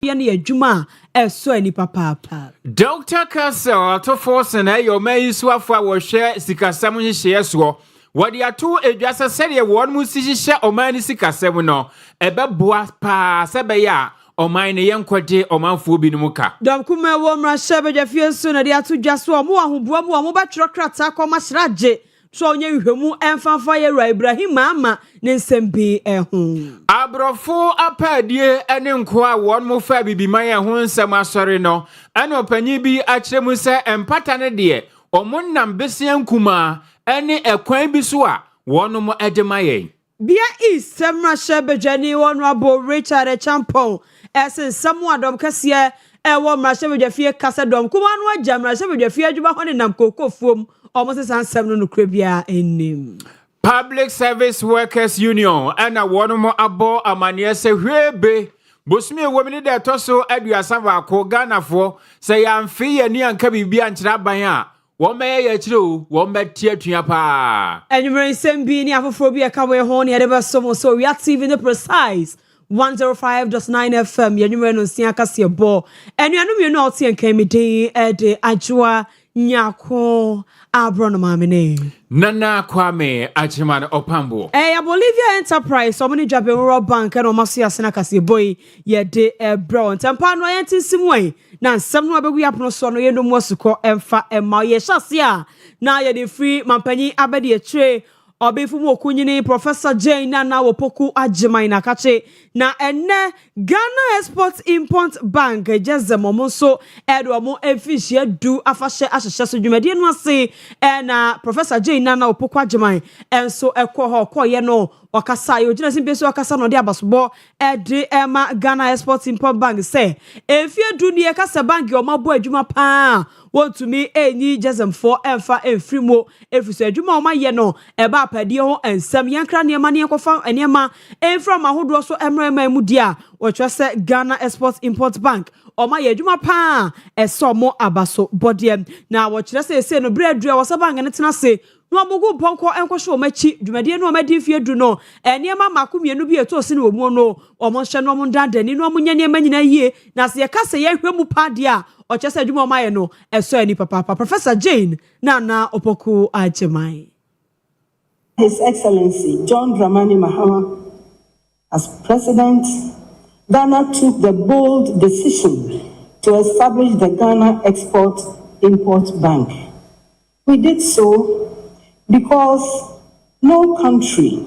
Yeni adwuma eso ani papa. Dr. Kaseɛ to force na yo mai suafo a wo hwe sikasam nhye so. Wodi ato edwasa sɛde won mu sihye oman ni sikasam no ebeboa pa sɛbe ya oman ne yenkode omanfo bi no ka. Dom kuma wo mra hyebedwa fie so na de ato dwaso omo ahoboa mu omo betro krata kɔ ma hyraje. So onye hwemu emfanfa ye ra Ibrahim ama ne nsɛmbi ɛho. Abrofo apadie ene nko a won mo fa bibiman ɛho nsɛm asɔre no ene opanyi bi akyerɛ mu sɛ empata ne de omo nam besian kuma ene ekwan bi so a won mo edema yɛn. Bia is semra hyebedwa ni won abo Richard Champon ese samu adom kaseɛ ɛwɔ mra hyebedwa fie kasa dom kuma no agya mra hyebedwa fie adwuma ho ne nam kokofuom. Almost no cribia in Public Service Workers Union and a one more abo amania se hwebe bosmi womini de toso aduasa baako Ghana for say am fee ani anka bibia nkyira ban a wo meye ye kyire wo metie atua pa enwere nsɛmbi ni afoforo bi aka we ho ne de beso so we are TV the precise 105.9 FM yenwere no sia kaseɛ bo enuanu mi no otie nkan mi din de adwoa nyako abrono mamene Nana Kwame Achimane Opambo Bolivia Enterprise so many Japan World Bank and Omasia Sena Kaseɛ boy ye de bro ntampa no yenti simwe na nsɛm no abegu apono so no ye no muasuko emfa emma ye hyase na ye de free mampanyi abedi etre Obefu Mokunyini Professor Jane Nana Wopoku Ajimai na kache na ene Ghana Export Import Bank jeze momonso edo mo efishie du afahye ahyehye so dwumade no ase na Professor Jane Nana Wopoku Ajimai enso ekoye no wakasa yo gina simpeso wakasa no de abasobo de ema Ghana Export Import Bank say efie du ne kasa bank o mabo adwuma pa want to me enyi jezem for emfa enfrimo efiso adwuma o maye no eba apade ho ensam yankra ne ma ne kofa enema enfra mahodo so emrema mu dia wotwese Ghana Export Import Bank o maye adwuma pa eso mo abaso bodiem na wokyerese ese no bredua wo sabanga ne tena se no amugu ponko enkohwe o machi dwumade no o madi fie du no enema makomienu bi eto se no mu no o mo hye no mo ndandani no mo nyane ma nyina yie na se yekase ye hwemu pa dia o chese adwuma o maye no eso ani papa Professor Jane Nana Opoku Ajimai. His Excellency John Dramani Mahama, as President, Ghana took the bold decision to establish the Ghana Export-Import Bank. We did so because no country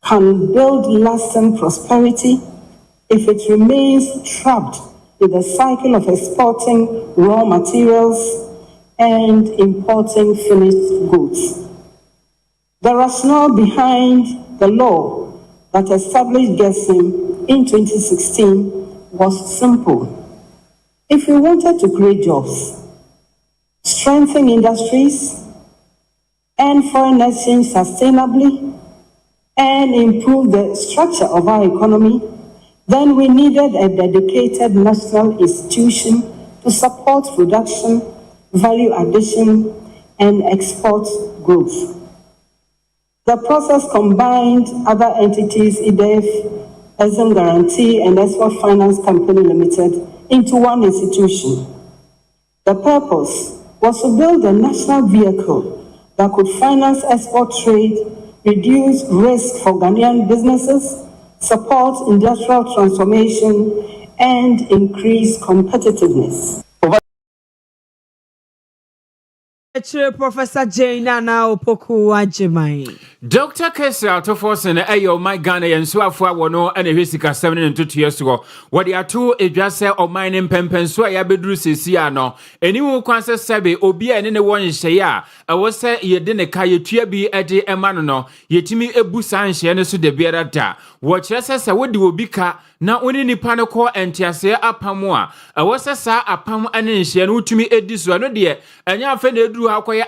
can build lasting prosperity if it remains trapped in the cycle of exporting raw materials and importing finished goods. The rationale behind the law that established GESIM in 2016 was simple. If we wanted to create jobs, strengthen industries, and foreign exchange sustainably, and improve the structure of our economy, then we needed a dedicated national institution to support production, value addition, and export growth. The process combined other entities, IDEF, Exim Guarantee, and Export Finance Company Limited into one institution. The purpose was to build a national vehicle that could finance export trade, reduce risk for Ghanaian businesses, support industrial transformation, and increase competitiveness. Professor Jane Nana Opoku Ajimai. Dr. Kaseɛ to force na ayo my Ghana yenso afo awono ene hwesika 7 ntoto yeso wode ato edwase oman ne mpempenso ya beduru sesi ano eniwo kwanse sebe obi ene ne won hye a ewo se yede ne ka yetua bi ede ema no no yetimi ebu san hye ne so de biara da wo kyerese se wode obi ka na oni nipa ne ko entiase apam a ewo se sa apam ane hye no utumi edi so no de enya afa na eduru woduru ha koye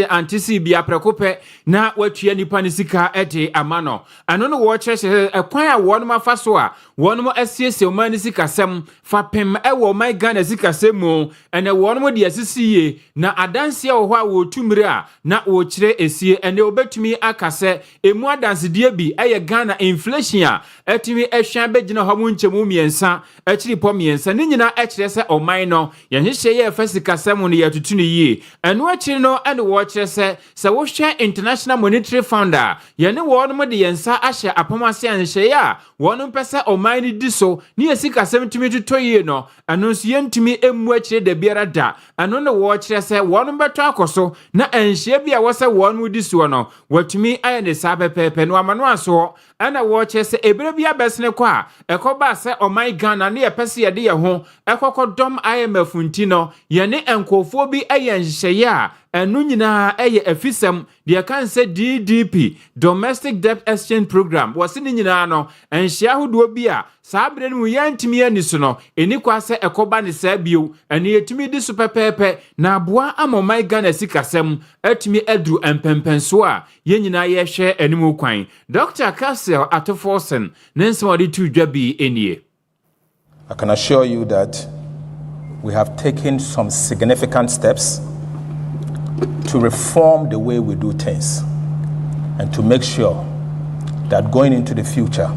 antisi bia prekope na watua nipa ne sika ede amano ano no wo kyerɛ ekwan a wɔnom afa so a wɔnom asiesie ɔman ne sikasɛm fa pem ɛwɔ ɔman Ghana sikasɛm mu ene wɔnom de asisiye na adanse a wɔ hɔ a wɔtumire a na wɔkyerɛ esie ene obetumi akasɛ emu adanse die bi ɛyɛ Ghana inflation a etumi ehwan begina hɔ mu nkyɛmu miensa akyiri pɔ miensa ne nyina ɛkyerɛ sɛ ɔman no yɛhyehyɛ yɛ fa sikasɛm no yɛtutu ne yie ɛno akyiri no ɛne wɔkyerɛ sɛ wohwɛ International Monetary Fund a yɛne wɔnom de yɛnsa ahyɛ apamase anhyɛ a wɔnom pɛ sɛ ɔman no di so ne yɛ sikasɛm tumi tutɔ yie no ɛno nso yɛntumi emu akyiri da biara da ɛno ne wɔkyerɛ sɛ wɔnom bɛtɔ akɔso na ɛnhyɛ bi a wɔsɛ wɔnom di so no wɔtumi ayɛ ne saa pɛpɛpɛ no amano aso ɛna wɔkyerɛ sɛ ebere bi abɛsene kɔ a ɛkɔba sɛ ɔman Ghana ne yɛpɛ sɛ yɛde yɛ ho ɛkɔkɔdɔm IMF nti no yɛne nkɔfoɔ bi ɛyɛ nhyehyɛeɛ a ɛno nyinaa ɛyɛ afisɛm deɛ kan sɛ DDP Domestic Debt Exchange Program wɔse ne nyinaa no ɛnhyia ahodoɔ bi a saa bere no mu yɛntumi ani so no ɛni kwa sɛ ɛkɔba ne saa bio ɛne yɛtumi di so pɛpɛɛpɛ na aboa ama ɔman Ghana sikasɛm atumi aduru mpɛmpɛnso a yɛn nyinaa yɛhwɛ anim kwan Dr. Kaseɛ Atoforsen ne nsɛm ɔde to dwa bi enie. I can assure you that we have taken some significant steps to reform the way we do things and to make sure that going into the future,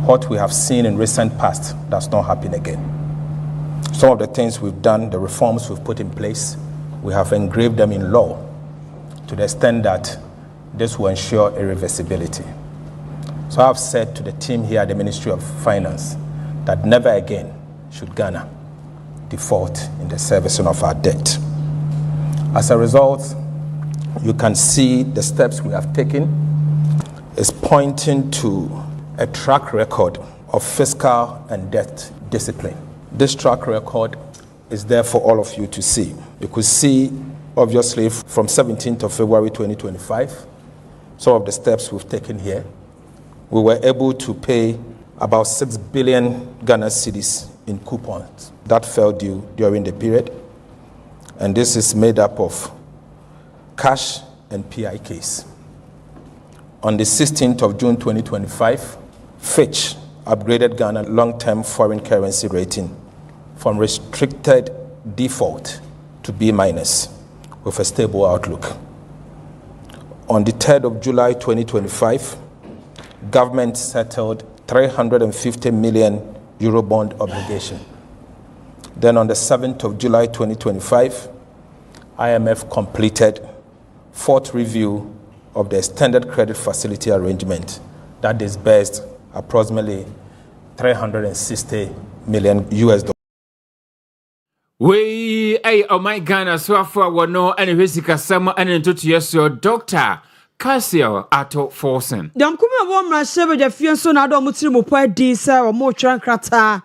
what we have seen in recent past does not happen again. Some of the things we've done, the reforms we've put in place, we have engraved them in law to the extent that this will ensure irreversibility. So I've said to the team here at the Ministry of Finance that never again should Ghana default in the servicing of our debt. As a result, you can see the steps we have taken is pointing to a track record of fiscal and debt discipline. This track record is there for all of you to see. You could see, obviously, from 17th of February 2025, some of the steps we've taken here. We were able to pay about 6 billion Ghana cedis in coupons that fell due during the period. And this is made up of cash and PIKs. On the 16th of June 2025, Fitch upgraded Ghana long-term foreign currency rating from restricted default to B- with a stable outlook. On the 3rd of July 2025, government settled 350 million Eurobond obligation. Then on the 7th of July 2025, IMF completed fourth review of the extended credit facility arrangement that disbursed approximately $360 million. We oh my Ghana so afọ wono ene hwesika sam ene ntoto yeso Dr. Kaseɛ Atoforsen. Dem kuma wo mra shebe de fie so na do mutiri mo pa di se o mo twa nkrata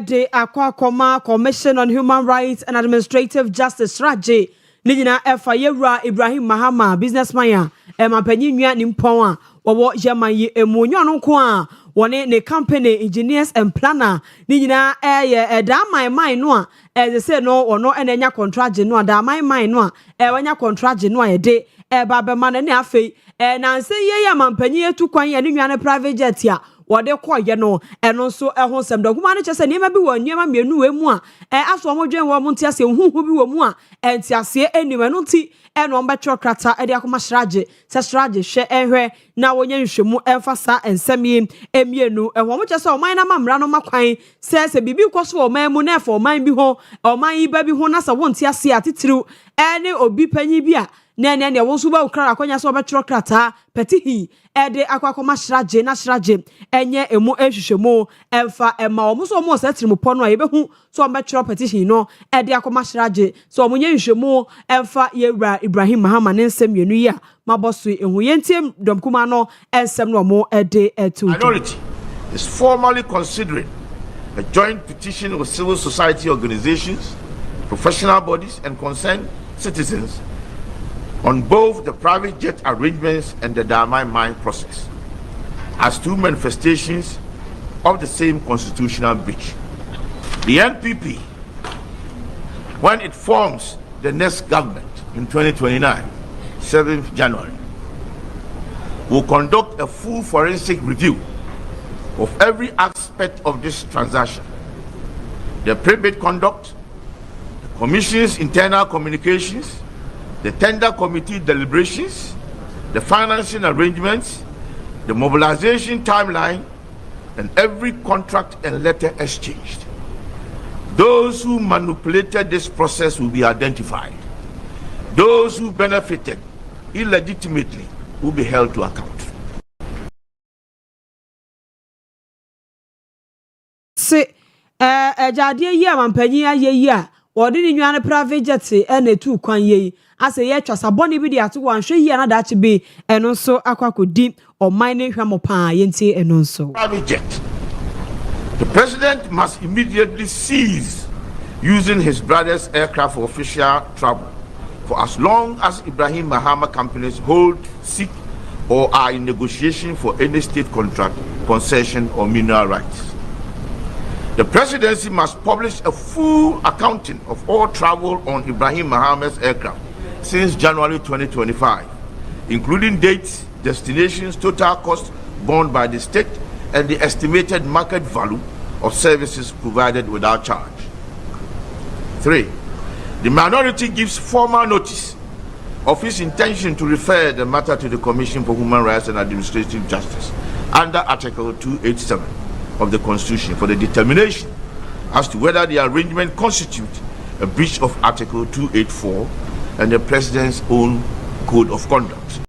de akwa Commission on Human Rights and Administrative Justice Raje ni nyina efa yewura Ibrahim Mahama businessman ya mapanyi nwa ni mpon a wo yaman yi emu nwa no ko a wone ne company engineers and planner ni nyina da man no a they say no ono enenya contract no da man no a wanya contract no a de ba be man ne afei na nse ye ya mampanyi etu kwan ya ne nwa ne private jet ya wode koye no eno so ho sem do kuma ne chese niema bi wo niema mienu we mu a aso mo dwen wo mo ntiase huhu bi wo mu a entiase enim eno nti eno mbetro krata ede akoma sraje se sraje hwe ehwe na wonye nhwemu emfasa ensemi emienu ehwo mo chese o man na mamra no makwan se bibi koso o man mu na efo o man bi ho o man yi ba bi ho na sa wo ntiase atitiriu ene obi panyi bi a ne wo so ba ukra akonya so betro krata petihi ede akwakoma sraje na sraje enye emu ehwehwemu emfa ema omo so mo satiri pono a yebehu so betro petihi no ede akoma sraje so omo nye nhwehwemu emfa yewura Ibrahim Mahama ne nsem yenu ya maboso ehu yentim domkuma no ensem no mo ede etu minority is formally considering a joint petition with civil society organizations, professional bodies and concerned citizens on both the private jet arrangements and the Damai mine process as two manifestations of the same constitutional breach. The NPP, when it forms the next government, in 2029, 7th January, will conduct a full forensic review of every aspect of this transaction, the pre-bid conduct, the Commission's internal communications, the tender committee deliberations, the financing arrangements, the mobilization timeline, and every contract and letter exchanged. Those who manipulated this process will be identified. Those who benefited illegitimately will be held to account. Se Jade yi amampanyin aye yi a wodi ni nwan private jet e na tu kwan yi ase ye twasa boni bi de ato wan hwe yi na da che bi eno so akwakodi oman ne hwamo pa yenti eno so. Private jet. The president must immediately cease using his brother's aircraft for official travel for as long as Ibrahim Mahama companies hold, seek, or are in negotiation for any state contract, concession, or mineral rights. The presidency must publish a full accounting of all travel on Ibrahim Mahama's aircraft since January 2025, including dates, destinations, total cost borne by the state, and the estimated market value of services provided without charge. 3. The minority gives formal notice of its intention to refer the matter to the Commission for Human Rights and Administrative Justice under Article 287 of the Constitution for the determination as to whether the arrangement constitutes a breach of Article 284 and the President's own Code of Conduct.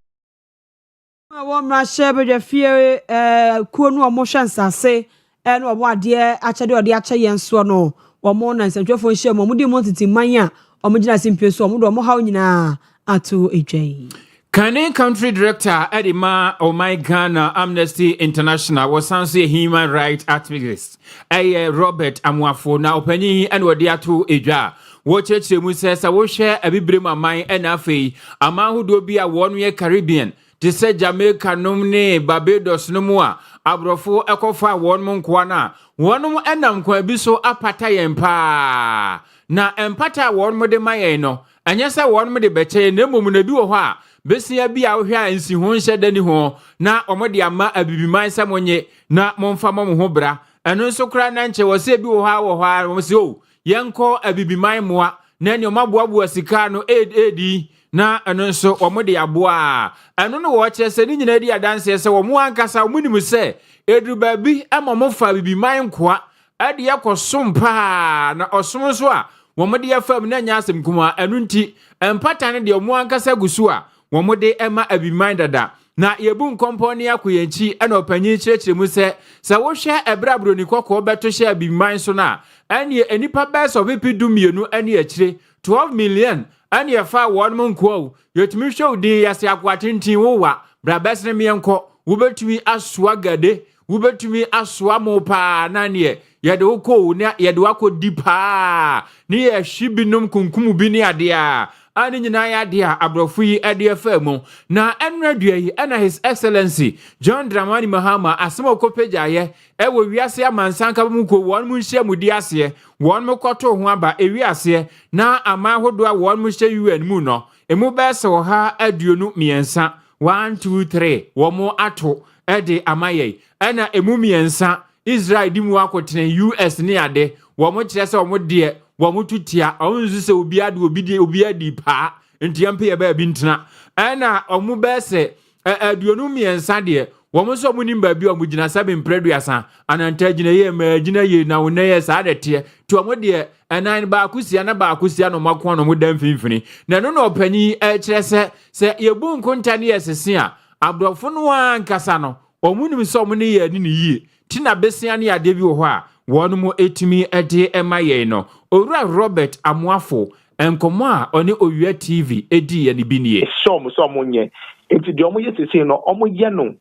Kane Country Director Edima Omai Ghana Amnesty International was a human rights activist. Robert Amwafo na opanyi and wadiatu eja. Watch says I will share a bibrima mine and afe. Ama who do be a 1 year Caribbean. To say Jamaica nomne Barbados no more. Abrofo ekofa 1 month kwana. 1 month enam kwa biso apata yempa. Na empata 1 month de mayeno. Anyasa 1 month de beche nemo munebi oha. Besia bi a wohwa nsi ho nhye dani ho na omode ama abibiman samonye na momfa mo ho bra eno nso kra na nche wose bi wo ha wo se o yenko abibiman moa na ne omaboaboa sika no edi na eno nso omode aboa eno no wo che se ni nyina di adanse se wo mo ankasa omunim se edru babi amamofa abibiman koa ade yakosompa na osom so a womode yafam na nya asem kuma eno nti empata ne de omo ankasa gusu a womode ema abiman dada na yebu nkomponi akoyenchi ena opanyi chirechire mu se wohwe ebrabro ni kokko beto hye abiman so na ene enipa best of people mienu ene akire 12 million ene yefa won mo nko yetumi hwe odi yase akwatintin wowa bra best ne mienko wobetumi asoa gade wobetumi asoa mo pa na ne yede woko na yede wakodi pa ni ye hwibinum kunkum bi ni ade a ani nyina ya dia abrofu yi ade afamu na enradua yi ana his excellency John Dramani Mahama asema okopejaye ewo wiase amansanka mu ko won mu nhye mu di ase won mu koto ho aba ewiase na ama hodo a won mu hye UN mu no emu bese wo ha aduonu miensa 1 2 3 wo mu ato ede amaye ana emu miensa Israel di mu akotene US ni ade wo mu kire se wo mu de wo tutia onzu se obi ade obi adi pa ntiampe ye ba bi ntena ana omu bese aduonu miensa de wo so mu nimba bi omu gina sabe mpreduasa ananta gina ye ma gina ye na wo ye sa de te to omu de enan ba kusia na ba kusia no makon no mu dan finfini na no opanyi kire se yebu nkonta ne yesese a abdofo no ankasa no omu nim so omu ne ye ni yi tina besia ne ade bi wo ho a wonu mu etimi ede emaye no Owura Robert Amwafo enkomo a oni Owia TV edi ye ni binie so mo nye enti de omo yesese no omo ye no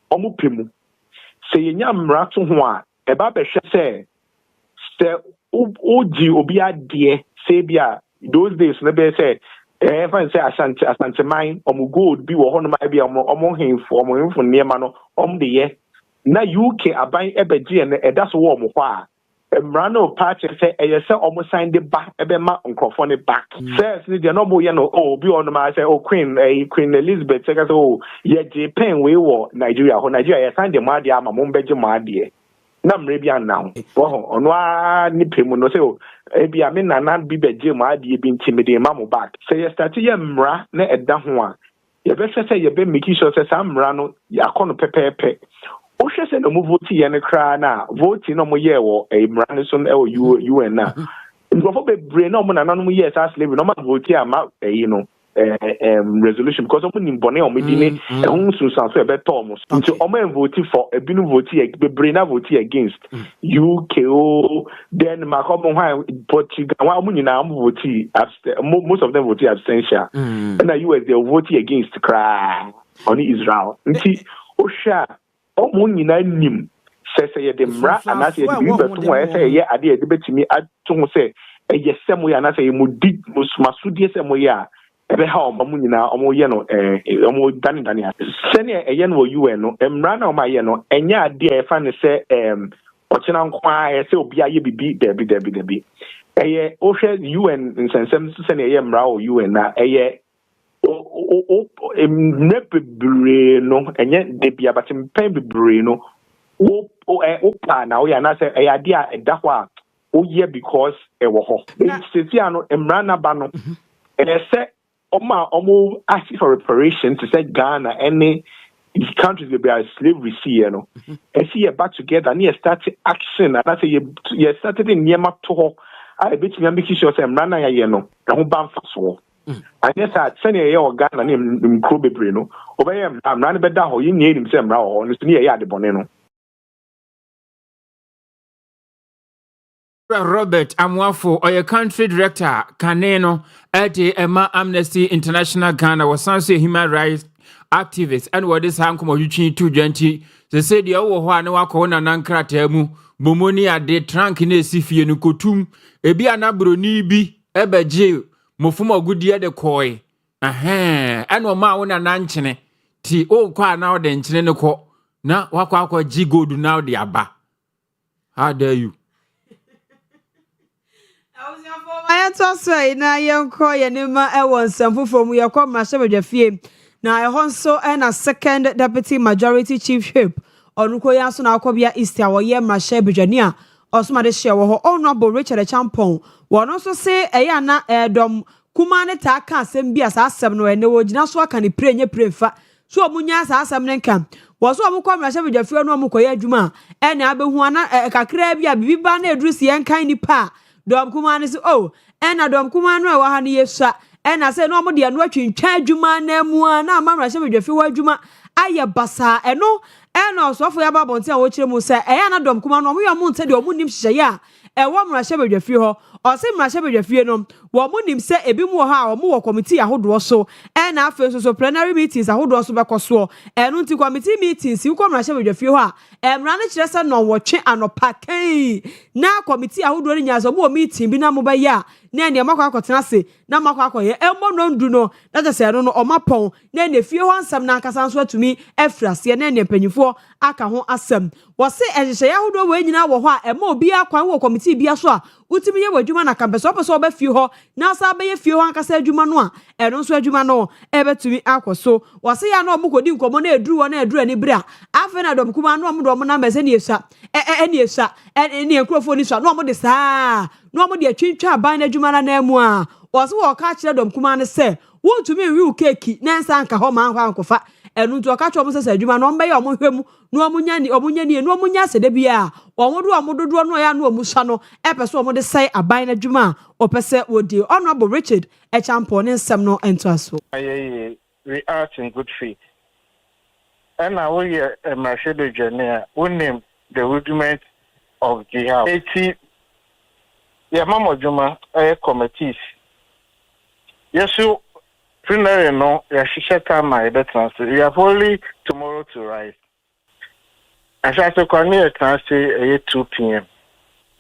omo pemu se yenya mmara to ho a e ba behwe se oji obi ade se bia those days na be say fan say asante mine omo gold bi wo ho no ma bia omo hemfo niema no omo de ye na UK aban ebeje ne edaso wo omo ho a Mrano party say say almost signed the back ebema nkrofo back. Says they no more be on my say Queen Elizabeth say Japan we war Nigeria signed the madi ama mombeje madi. Na mrebia now. Onwa ni pemu no say ebia me nana bi beje madi bi ntimide mamu back. Say you start ye mra na eda ho a. Ye be say ye be make sure say sam mra no yakono pepepe. Oshe se no mu vote ye ne kra na vote no mo ye wo mra so no UN na nkrofo be bre no mo nananom ye sa slavery no ma vote ama resolution because omo nim bone omo di ne ehun sunsan so e be to omo nti omo vote for ebinu vote be bre na vote against UK then makomo hwan Portugal wa omo nyina omo vote most of them vote abstention and the US they vote against kra on Israel nti osha omo nyina nim sese ye de mra anase ye de beto ho ese ye ade ye de betimi ato ho se ye semo ya anase ye mudi masudie semo ya ebe ha omo nyina omo ye no omo dani sene ye no UN no mra na omo ye no enya ade e fa ne se ochina nkwa ye se obi aye bibi debi eye ohwe UN nsensem sene ye mra o UN na eye nebebre no enye debia batim pen bebre no pa na o ya na say ade a eda ho a o ye because e wo ho sisi ano emra na ba no say omo ask for reparation to say Ghana any countries will be a slavery see no and see back together and start action and I say you started in niema to ho I bet me make sure say emra na ya no e ho ban fa so and yes, I send a Ghana name Kobe Breno. Obey I'm running better how you need him same row on the near the Boneno. Robert Amwafo or your country director Kaneno at the Emma Amnesty International Ghana was some human rights activists and what is Hanko Yuchi 220. They said the Owa no Akona Nankratemu, Bomonia de Trankine Sifi Nukutum, Ebiana Brunibi, Ebe Jail. Mofuma gudie de koi eno ma wona nanchene ti o kwa na o de nchene ne ko na wakwa ji gold na o de aba. How dare you? I to say na yenko ye nema e won samfufo mu ye kwa mahye na e honso e na second deputy majority chief whip onuko ya so na akobia east a wo ye mahye bedwane a osoma de hye wo ho honorable Richard Champon wono so se eya na edom kuma ne ta ka asem bia sa asem no ene wo gina so aka ne prenye prefa so omunya sa asem ne nka wo so omukọ mrahye bedwafie no omukoye adwuma ene abehu ana kakra bia bibiba na edrusi yenkan ni pa dom kuma ne so ena dom kuma no e wa ha ne yesua ena se no omde no atwintwa adwuma na mu na mrahye bedwafie wa adwuma aye basa eno osofo ya babonte a wo kire mu se eya na dom kuma no omo mu nte de omu nim hye ya ewo mrahye bedwafie ho ose mrahye bedwafie no wo mu nim se ebi mu ho a omo wo committee ahodo so na afa so plenary meetings ahodo so bekoso enu nti committee meetings wo mrahye bedwafie ho a emra ne kire se no wo twe anopa kan na committee ahodo ni nyazo mo meeting bi na mo ba ya na ene makwa akotena se na makwa akoye emmo no ndu no na tese no omapon na ene fie ho ansam na akasa nso atumi afrase na ene panyifo aka ho asam wo se ehye ahodo we nyina wo ho a emma obi akwan wo committee bia so a utimi ye wadwuma na kambe so opeso oba fie ho na sa be ye fie ho ankasa adwuma no a eno nso adwuma no ebetumi akoso wo se ya na omukodi nkomo na eduru wo na eduru ani bra afa na dom kuma no omdo na mbese ni esua eni esua eni enkrofo ni sua no omde saa no omde atwintwa aban na adwuma na emu a wo se wo ka kire dom kuma ne se wo tumi wi keki na nsa anka ho ma anka ankofa enu nto ka cho mo sese adwuma no mbe ye omo hwemu no omunya ni no omunya sede bia omododo no ya no omusa no epeso omode sai aban na adwuma opese wodi honorable Richard Champon nsem no ento aso we act in good faith and now we mrahye bedwane we name the rudiment of jihad 80 ya mamodwuma committees yesu plenary no ya shisha time transfer we have only tomorrow to rise. I shall say, say 2 p.m.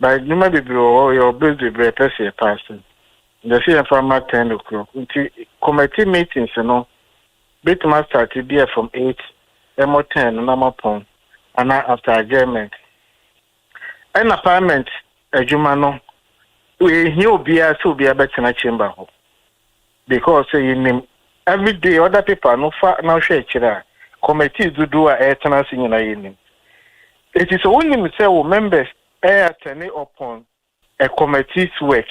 By you may be below your building be a person. The same from 10 o'clock. Committee meetings, bit must start to be from 8, M10, number pound, and after adjournment. And appointment, adwuma no we hear obia so obia betena chamber ho because you name every day other people no fa now share chira committee do a etena sinyina yenim it is only say members attend upon a committee's work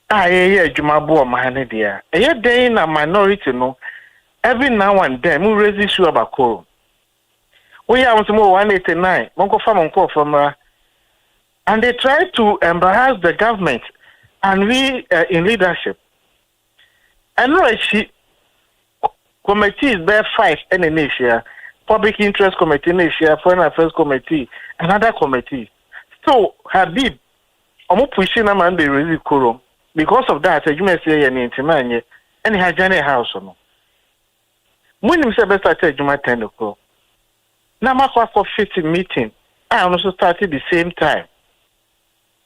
adwuma bo ma ne dia dey na minority no every now and then we raise issue about quorum we have some 189 monko from and they try to embarrass the government and we in leadership and no she committees there 5 in Asia public interest committee in Asia foreign affairs committee another committee so Habib omo pushing am and they really quorum because of that you may say any intimanye any hajane house no when him say best start juma 10 o'clock na makwa for 50 meeting I also started the same time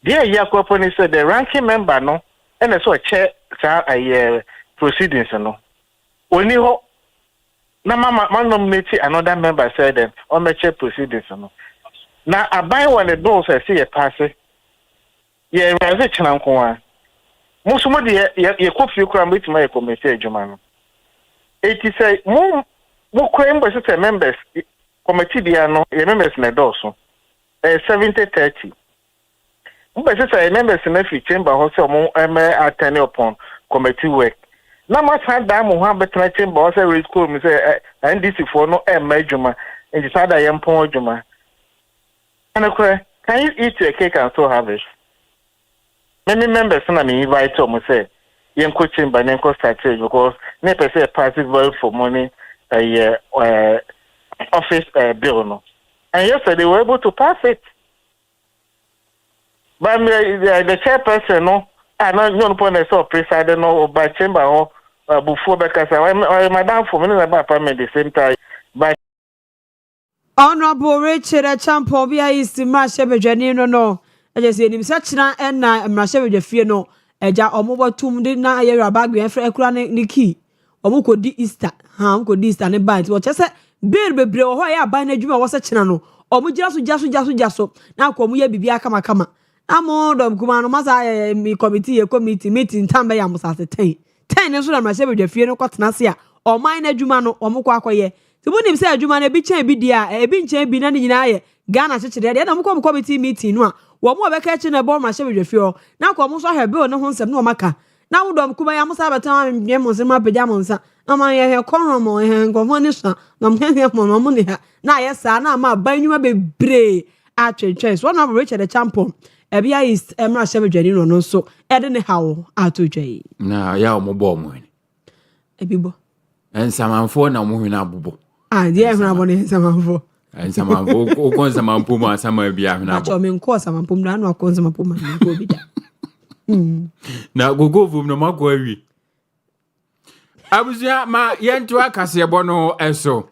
there yakoponi said the ranking member no and so chair a proceedings no only ho na mama nominate another member said them on the chair proceedings no na abai one the bills say a pass yeah raise chana nko a musu mo de ye kofi kura mbeti ma ye committee adwuma no eti say mo claim by members committee dia no ye members na doso 70-30 but say members na fi chamber ho say mo attend upon committee work na ma san da mo ha betena chamber ho say raise call me say NDC for no adwuma and decide I am pon adwuma and can you eat your cake and still have it? Many members na me invite them say yen ko chamber nen ko start because na person passive vote for money office bill no and yesterday they were able to pass it but the chairperson no and no point so presided no by chamber or before because I madam for me na apartment the same time but Honorable Richard Champo bia is Marshall Bedwani no I just say him such na na Marshall Bedwafie no eja omo tum de na aye rabagwe efra ekura ne key omo ko di Easter ha omo ko di Easter ne bite wo chese beer bebre wo ho ya ban na dwuma wo se chena no omo jaso na ko omo ya bibia kama amodom kuma no masa mi committee meeting tambe ya musase 10 ne so na Marshall Bedwafie no kwatena se a oman na dwuma no omo kwa akoye tibunim se adwuma na bi chen bi dia ebi nchen bi na ne nyina ye Ghana chechede de na mo committee meeting no a wo mo be ka chi na bo Marshall Bedwafie na ko mo so hebe no ho nsem no maka na wodom kuma ya musa beta me mo nsem apagya mo nsa na ma ye he kono mo he ngofo ni so na mo he mo ni ha na ye sa na ma ban nwuma bebre atwetwe so na Richard Champo ebia is Marshall Bedwani no so e de ne hawo atodwai na ya mo bo mo ni ebibo ensamanfo na mo hwena abobo dia hwena abo ne ensamanfo o kon samanfo mo asama bia hwena abo acho me nko samanfo na no akon samanfo ma ko bi da na gogo vum no makwa wi abuzia ma yentu akase bono eso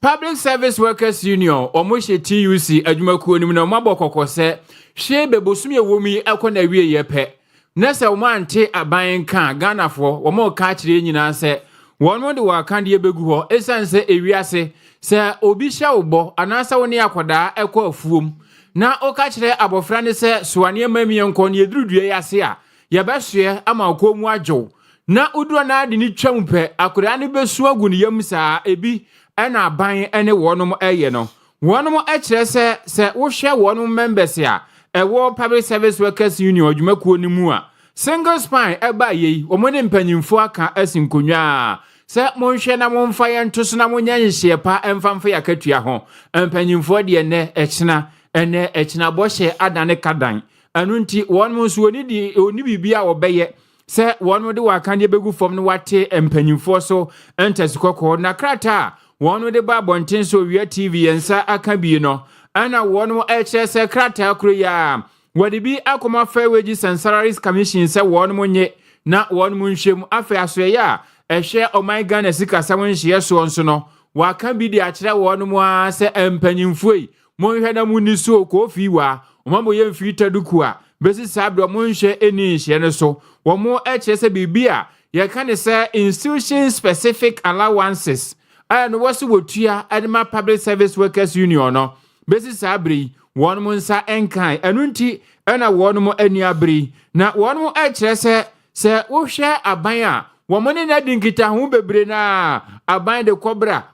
Public Service Workers Union omoshe TUC adwumakuo nim na mabokoko se hwe bebosum ye womi ekona wie ye pe na se wo ante aban kan Ganafo wo mo ka kire nyina se wonu de wakande ye begu ho esanse ewiase se obi hya ubo anasa woni akoda ekọ afuom na o ka kire abofra ne se soane mamie nko ne edurudue yase a ye behwe ama akomu agwo na uduro na ade ni twam pe akoda ne besu agu ne yam saa ebi ena aban ene wonum eye no wonum kire se wo hwe wonum members a ewo Public Service Workers Union adwumakuo ni mu a single spine eba yei omone mpanyimfo aka asinkonwa se monhwe na monfa ye ntoso na monyanhye pa emfamfa yakatua ho mpanyimfo de ene echina bohye adane kadan anu nti wonum so oni bibia obeye se wonum de wakande begu fom no wate mpanyimfo so entasikoko na krata wonum de ba bonten so wia TV ensa aka bi no ana wonum se krata kro ya wadi bi akoma fair wages and salaries commission se wonum nye na wonum nhwem afa asoye ya ehwe oman Ghana sika samonhye so nso no waka bi de akire wonum a se empanyimfoi monhwe na muni so kofi wa omambo ye mfi taduku a besi sabdo monhwe eni nhye ne so womo se bibia ye kan se institution specific allowances and what's wotua adema Public Service Workers Union no besi sabri wonum nsa enkan anu nti ɛna wɔn mo ani abiri na wɔn mo ɛkyerɛ sɛ wohwɛ aban a wɔn ne na di nkitaho bebre na aban de kɔbra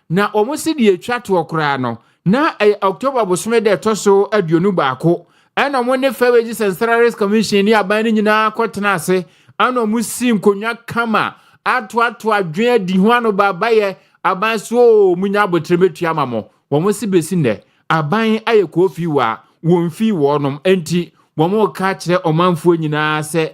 na wɔn si de atwa to koraa no na October bosome de to so aduonu baako ɛna wɔn ne Wages and Salaries Commission ni aban ne nyinaa kɔtena ase ana wɔn si nkonwa kama ato adwen di ho ano baabayɛ aban so munya abotremetua mamo wɔn si besi nɛ aban ayɛ kofi wa wɔn fi wɔnom enti wɔn ka kyerɛ ɔmanfoɔ nyinaa sɛ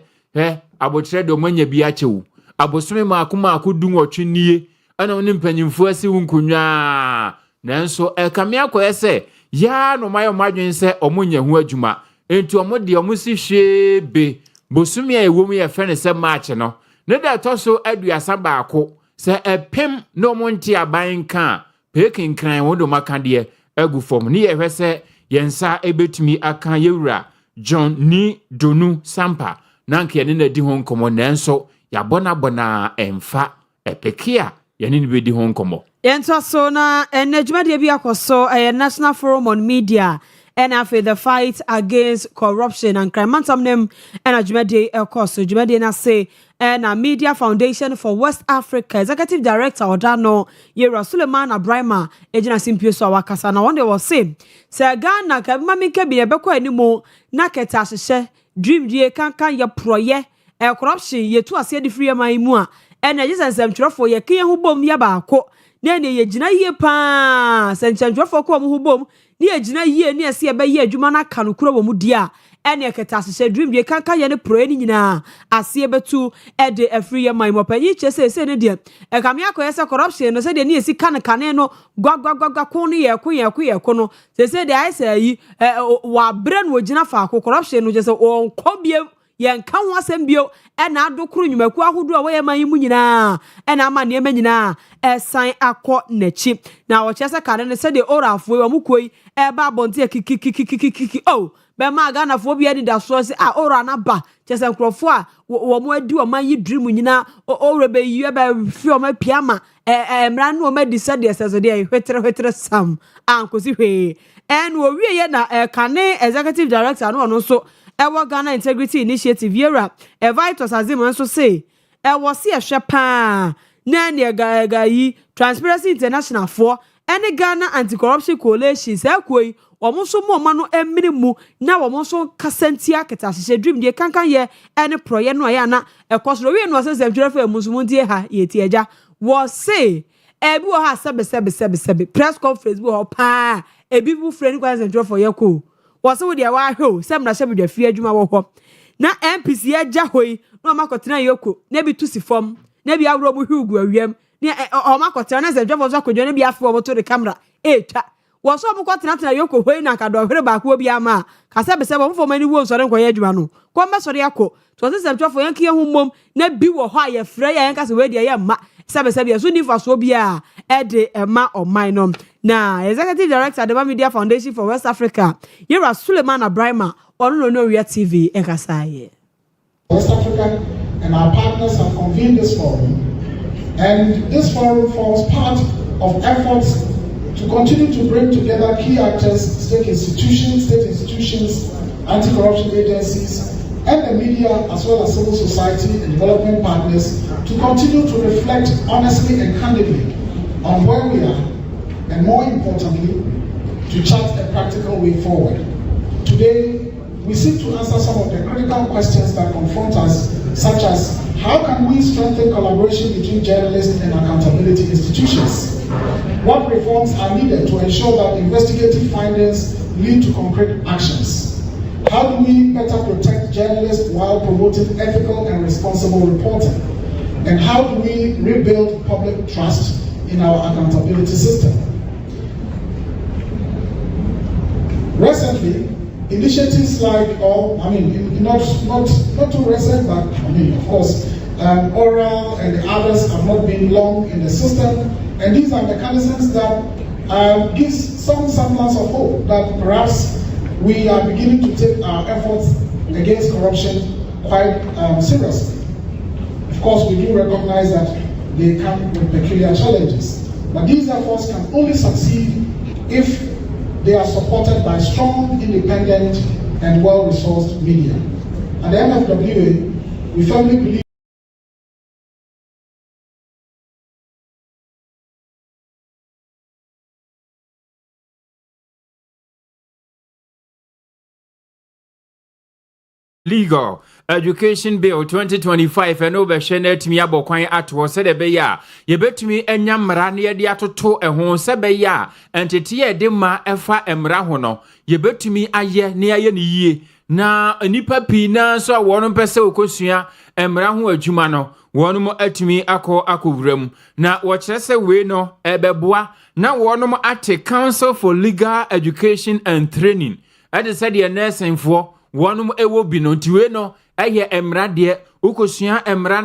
abotre de ɔmanya bi akyew abosome maako du nwɔtwe nie ana wɔn mpanyimfoɔ asi nkonwa nanso kamea kɔyɛ sɛ ya no mayo madwen sɛ ɔmonya ho adwuma enti ɔmo de ɔmo si hwe be bosome a ɛwɔ mu yɛ fɛ ne sɛ March no ne da to so aduasa baako sɛ ɛpem no monte aban ka pekinkran wo do makade agu fom ne yɛhwɛ sɛ yɛnsa ebetumi aka yewura John ni Donu Sampa nanke ne na di ho nkomo nanso yabona emfa epekia yɛne ne bedi ho nkomo yɛnto so na enadwumade bi akoso National Forum on Media and after the fight against corruption and crime mantamnem and adwumade ekoso adwumade na say and a Media Foundation for West Africa Executive Director Odano Yera Suleiman Abrahama ejina simpio so awakasa na wonde was say Ghana ka mami ke bi ebekọ animo na keta hyehyɛ dream die kankan ye proye corruption ye to ase de free man mu a and ejisensem twerefo ye ke ho bom ya baako na ne ye gina yie pa sensem twerefo ko mo ho bom ne ye gina yie ne ase ebe ye adwuma na ka no kuro wo mu dia ene keta hyehyɛ dream die kankan ye ne proye ni nyina ase betu e de afri ye man mo panyi chese ne de e kam yakɔ ye corruption no se de ne esi kan no gwagwagwa ko ne ye ko no se de ai se yi wa brɛ no gina fa ko corruption no je se on kɔbie yen kan ho asɛm bio na adokuru nyumaku ahodo a wɔyɛ man mu nyinaa na ama ne ma nyinaa ɛsan akɔ n'akyi na wɔkyɛ sɛ kare ne sɛ de orafo wɔ mu koi ba abonte kikikikikiki oh be ma Ghana fo bia ni da so se ora na ba kyɛ sɛ nkrɔfo a wɔ mo adi wɔ man yi dream nyinaa ora be yi ba fi o ma piama mra no ma di sɛ de sɛ de hwetere sam ankosi hwe wo wie ye na kane Executive Director no no so Ewa Ghana Integrity Initiative Yera Vitus Azim nso say was see a shepa na ne ga yi Transparency International for any Ghana Anti-Corruption Coalition koi omo so mo ma no emini mu na omo so kasentia keta hye dream de kankan ye any proye no ya na ekosoro we no se twerefo emusumuntie ha ye ti eja was say ebi wo ha sebe press conference bi ho pa ebi bu freni kwa se twerefo ye ko was with their wahoo, some Rasha with their fear Juma wo. Na MPC Jahoi, no Makotena Yoko, nebi tusi form, nebi a robo hugo, near Makotana, the job of Zako, nebi after to the camera. Was so Makotana Yoko, when I can do her back will be a ma. Casabe seven for many words on Quayajano. Quamba Soriaco, 'twas a job for Yankee home, nebi or higher, Freya and Casaway, the ma. Sabia soon if I so be a ma or minor. Now, Executive Director at the Media Foundation for West Africa, Yera Suleiman Abrahama on Owia TV Kaseɛ. West Africa and our partners have convened this forum, and this forum forms part of efforts to continue to bring together key actors, state institutions, anti-corruption agencies, and the media, as well as civil society and development partners, to continue to reflect honestly and candidly on where we are, and more importantly, to chart a practical way forward. Today, we seek to answer some of the critical questions that confront us, such as how can we strengthen collaboration between journalists and accountability institutions? What reforms are needed to ensure that investigative findings lead to concrete actions? How do we better protect journalists while promoting ethical and responsible reporting? And how do we rebuild public trust in our accountability system? Recently, initiatives like, not too recent, but of course, Oral and the others have not been long in the system, and these are mechanisms that give some semblance of hope that perhaps we are beginning to take our efforts against corruption quite seriously. Of course, we do recognize that they come with peculiar challenges, but these efforts can only succeed if they are supported by strong, independent, and well-resourced media. At the NFWA, we firmly believe Legal Education Bill 2025 and over Shenet Miabo Kwan at was said a beya. Ye bet me and Yamra near the Atoto and Hon Sebeya and Titia Dima Efa Emrahono. Ye bet me a year near ye. Na a nipa pina so one person Kosia Emrahu a Jumano. One more at me ako akuvrem. Na watch us away no ebeboa. Na one more at the Council for Legal Education and Training. I decided a nursing for. One ewo bino tiwe no eye emra de ukosua emra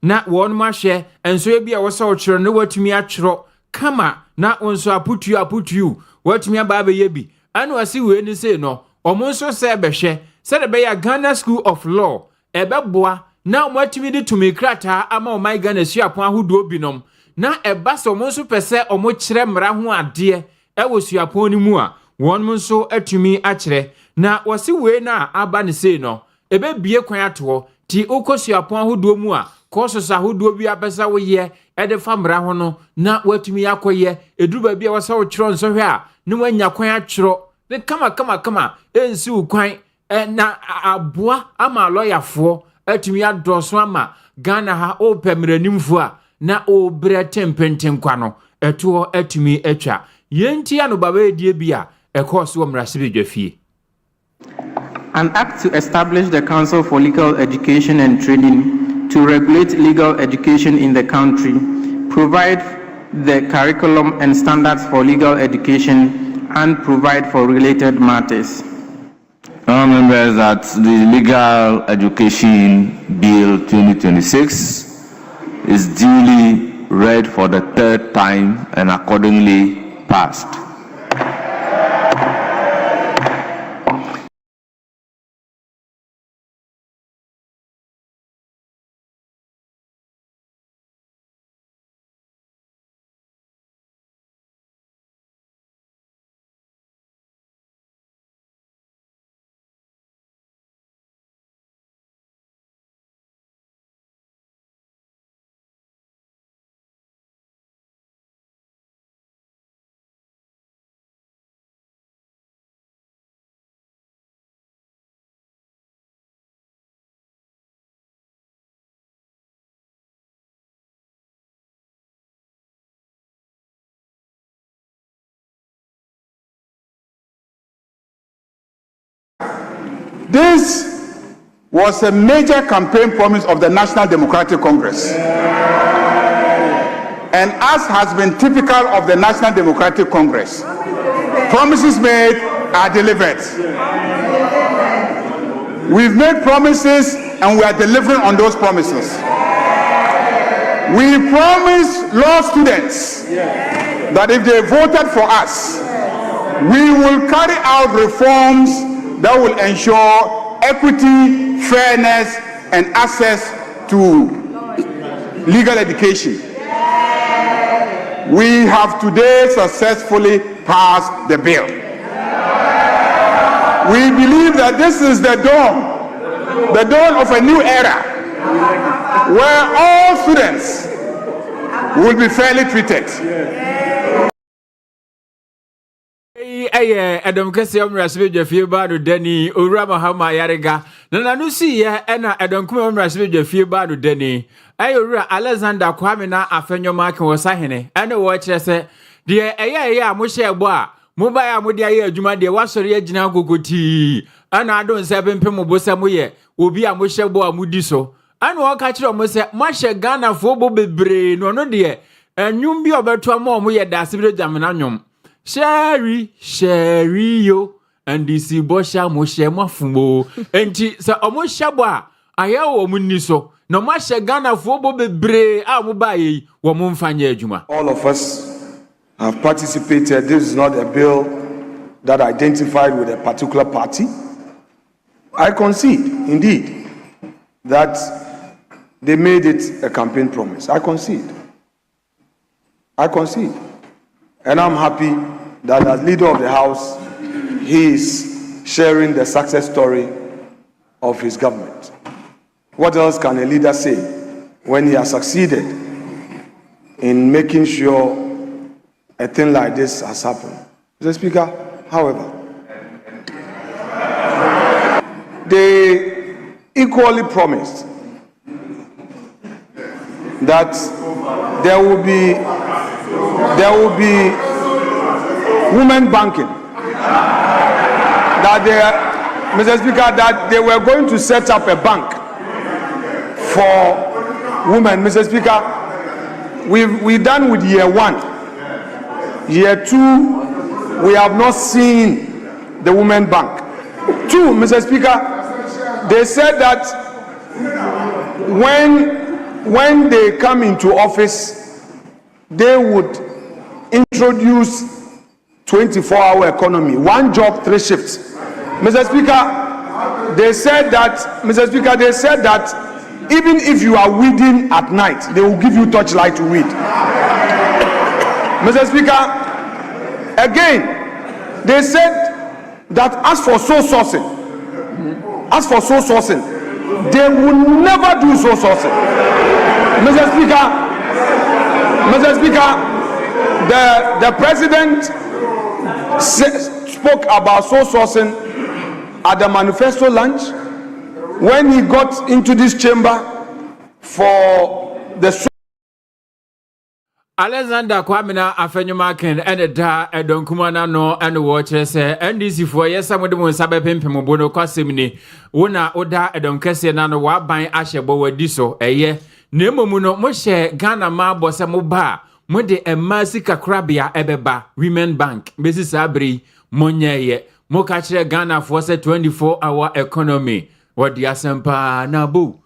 na won ma hye enso bia wo se ochiro ne watumi achiro kama na onso aputu watumi aba be ye bi anu asi we ni say no omonso se behwe se de be ya Ghana School of Law ebeboa na watumi de tumi krata ama o my Ghana suapon ahodo binom na eba so omonso pese omo kire mra ho ade ewo suapon ni mu a won monso atumi akire na wasi we na aba ne sei no ebe bie kwan ato ti okosuapon ahodo mu a kososa ahodo bi abesa wo ye ede famra ho no na watumi akoye eduba bia wasa wo kiro nso hwe a ne wanya kwan akiro ne kama ensi ukwan na aboa ama lawyer atumi adoso ama Ghana ha o pemranimfo a na o bre tempenten kwa no eto atumi atwa yenti ano baba edie bia ekose wo mrase bedwafie. An act to establish the Council for Legal Education and Training to regulate legal education in the country, provide the curriculum and standards for legal education, and provide for related matters. Members, that the Legal Education Bill 2026 is duly read for the third time and accordingly passed. This was a major campaign promise of the National Democratic Congress. And as has been typical of the National Democratic Congress, promises made are delivered. We've made promises and we are delivering on those promises. We promised law students that if they voted for us, we will carry out reforms that will ensure equity, fairness, and access to legal education. We have today successfully passed the bill. We believe that this is the dawn of a new era, where all students will be fairly treated. Adam Kaseɛ omrasebe dwafie ba no dani owura mahama yarega na no si ye na Adam kuma omrasebe dwafie ba no dani owura Alexander Kwame na afenwoma ake wosahene ene wo kire se de eye a mo hye ebo a mo ba ya mo de aye adwuma de wasori agina gogoti ana adon se pempem mo bosa mo ye obi a mo hye ebo a mo di so ana wo ka kire mo se mo hye Ghana fo bo bebre no de enwum bi obeto mo ye dasebe jamna nwom Sherry yo and this bosha moshe mafumo enti sa omo hyabo a aya wo munni so no ma hye Ghana fo bo bebre a mo ba yi wo mo mfanye adwuma. All of us have participated. This is not a bill that identified with a particular party. I concede indeed that they made it a campaign promise. I concede and I'm happy that as leader of the House, he is sharing the success story of his government. What else can a leader say when he has succeeded in making sure a thing like this has happened? Mr. Speaker, however, they equally promised that there will be women banking. That they, Mr. Speaker, that they were going to set up a bank for women. Mr. Speaker, we've done with year 1. Year 2, we have not seen the women bank. 2, Mr. Speaker, they said that when they come into office, they would introduce 24-hour economy, 1 job, 3 shifts. Mr. Speaker, they said that even if you are weeding at night, they will give you torchlight to weed. Mr. Speaker, again, they said that as for source sourcing, they will never do source sourcing. Mr. Speaker, the president spoke about source sourcing at the manifesto lunch when he got into this chamber for the Alexander Kwamina Afenyumaken and da Edonkumana no and watcher say NDC for yes some of the ones sabe pimpim bono kwasimni wona oda Edon Kaseɛ na no wa ban ahyebo wadiso eye nemo mu no mo hye Ghana ma bose mo ba mo de emasi kakrabia ebeba Women Bank besi sabri monyeye mo ka kire Ghana for say 24-hour economy wodi asempa na bo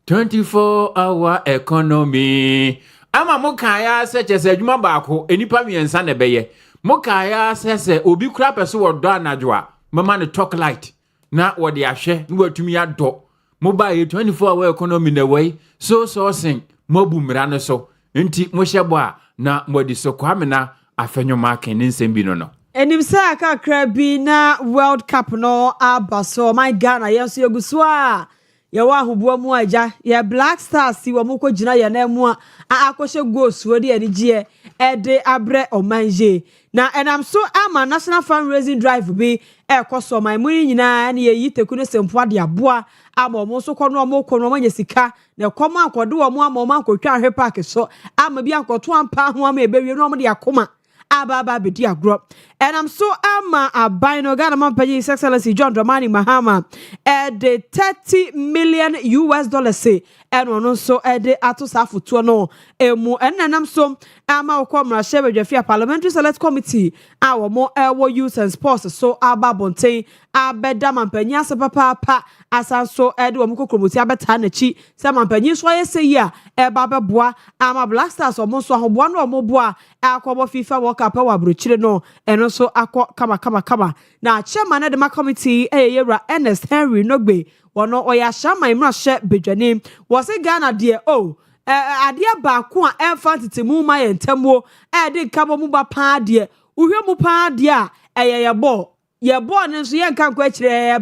24-hour economy. Ama mukaya se chese adwuma baako enipa miensa na beye. Mukaya se obi kura pese wodo anadwoa. Mama ne talk light. Na wode ahwe, ni watumi ado. Mobile 24-hour economy na way. So sing mobu mra no so. Nti mo hyebo a na modi so kwamena afenwoma ken nsem bi no. Enim sa kakra bi na World Cup no abaso my Ghana yeso yeguswa. Yawa hubuwa mu aja ya Black Stars si wamukwo jina ya na mu a akɔhye goals wodi ani gye ede abre omanje na enam so ama national fundraising drive bi ekoso man mu nyina na yeyi teku ne sempo ade aboa ama omo so kɔ no nya sika na kɔma akɔde omo ama omo akɔtwa ahwe park so ama bi akɔto ampa ho ama ebewie no omo de akoma ababa bedi agro and I'm so ama abino Ghana man pay His Excellency John Dramani Mahama the $30 million say and ono so the ato safuto no emu and I'm so ama okomra shebe dwafia parliamentary select committee our more youth and sports so ababonten abeda mampanya se papa asanso de wo mkokromoti abeta na chi se mampanyi so ye se ya eba beboa ama Black Stars omo so ahoboa no omo boa akobo FIFA World Cup wa brochire no eno so akọ kama na chairman of the committee yewra Ernest Henry Nogbe wono oya shama imra she bedwane was Ghana de adia ba ko a emfa titemu ma ye ntamwo de nkabo mu ba pa de uhwe mu pa de a ye bo ne so ye nka nkwa kire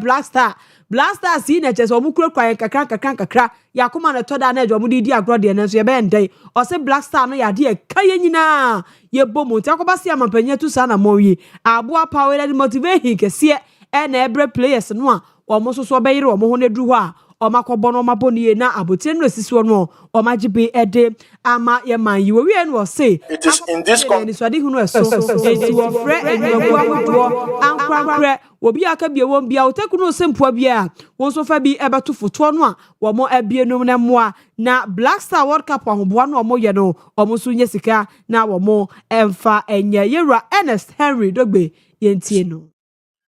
Black Stars si na chese omukuro kwa ye kakra yakoma na toda na ejo mu di agro de ne so ye be ndai o se Black Star no ya de kaye nyina ye bomo ti akoba se amampanya tu sa na moyi aboa power and motivate kese na ebre players no a omo so be yire omo ho ne dru ho a omakobo no maboni na abotie no sisi no omagibe ede ama ye man yi we no say it is in this context so hu no eso enti wo frɛ enwabu awodo ankrankre obi aka bie won bia oteku no sempoa bia won so fa bi ebeto foto no a wo mo abie no na moa na Black Star World Cup ahoboa no mo ye no omo so nye sika na wo mo emfa enye yewra Ernest Henry Dogbe yentie no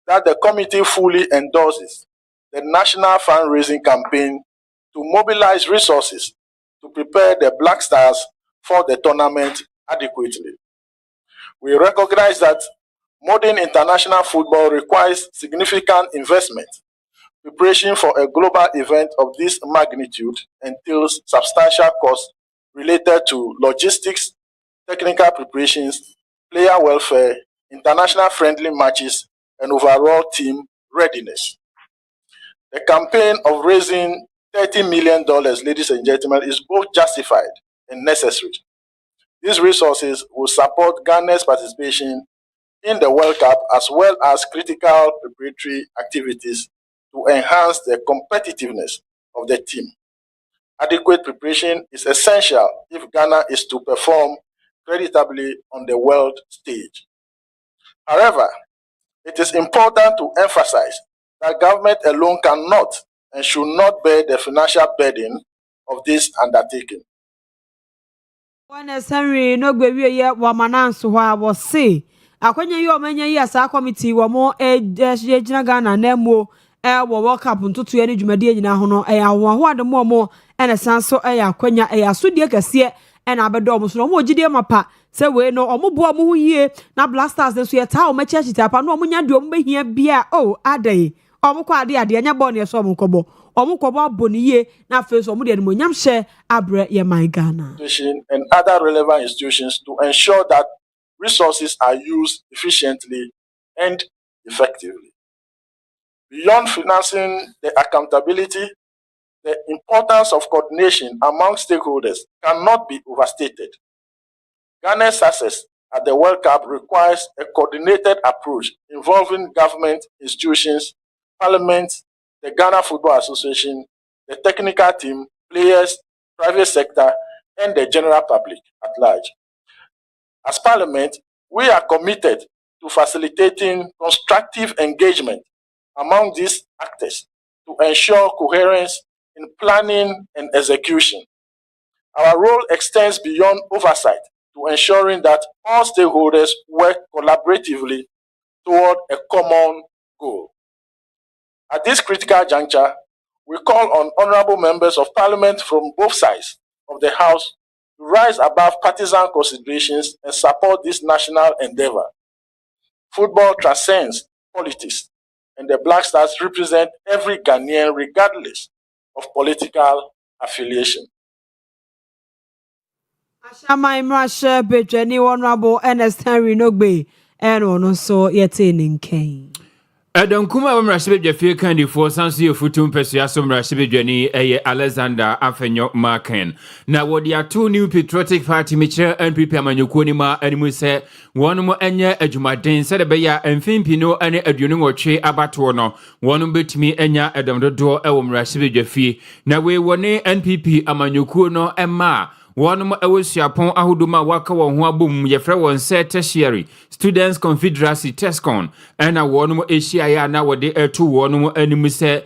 that the committee fully endorses the national fundraising campaign to mobilize resources to prepare the Black Stars for the tournament adequately. We recognize that modern international football requires significant investment. Preparation for a global event of this magnitude entails substantial costs related to logistics, technical preparations, player welfare, international friendly matches, and overall team readiness. The campaign of raising $30 million, ladies and gentlemen, is both justified and necessary. These resources will support Ghana's participation in the World Cup as well as critical preparatory activities to enhance the competitiveness of the team. Adequate preparation is essential if Ghana is to perform creditably on the world stage. However, it is important to emphasize that government alone cannot and should not bear the financial burden of this undertaking. One Henry no gbewie ye wamananso ho a wo se akwanya yi o manya yi asa committee wo mo ejina Ghana na mo wo World Cup ntutu ye ne dwumade nyina ho no ya ho ademo mo ene sanso ya akwanya ya sodie kase ena abedo mo so mo gide mapa se we no omo bo mo yie na Blasters de so ye ta o ma chachita pa no omo nya de omo behia bia o adai omo kwa ade anya bo ne so omo kobo omukobo aboniye na face omu de mo nyamhye abre ye man Ghana and other relevant institutions to ensure that resources are used efficiently and effectively. Beyond financing, the accountability, the importance of coordination among stakeholders cannot be overstated. Ghana's success at the World Cup requires a coordinated approach involving government institutions, parliament, the Ghana Football Association, the technical team, players, private sector, and the general public at large. As Parliament, we are committed to facilitating constructive engagement among these actors to ensure coherence in planning and execution. Our role extends beyond oversight to ensuring that all stakeholders work collaboratively toward a common goal. At this critical juncture, we call on honorable members of Parliament from both sides of the House to rise above partisan considerations and support this national endeavor. Football transcends politics, and the Black Stars represent every Ghanaian regardless of political affiliation. Ashama Imrashe Bejeni Honorable Ernest Henry Nogbe and ono so yete ninken. Adam kuma wa mrashibe jafie kandi fo sanso ye futum pesu aso mrashibe dwani eye Alexander Afenyo Marken na wodi ato New Patriotic Party meche NPP amanyoko ni ma animu se wonu mo enye adwumaden se de be ya mfimpino ane aduonu nwotwe abato no wonu betimi enya Adam dodo e wo mrashibe jafie na we woni NPP amanyoko no emma One awusiapon ahuduma waka won ho abom yefre won se tertiary Students Confederacy Tescon ena wonum ehia ya na wode etu wonum anim se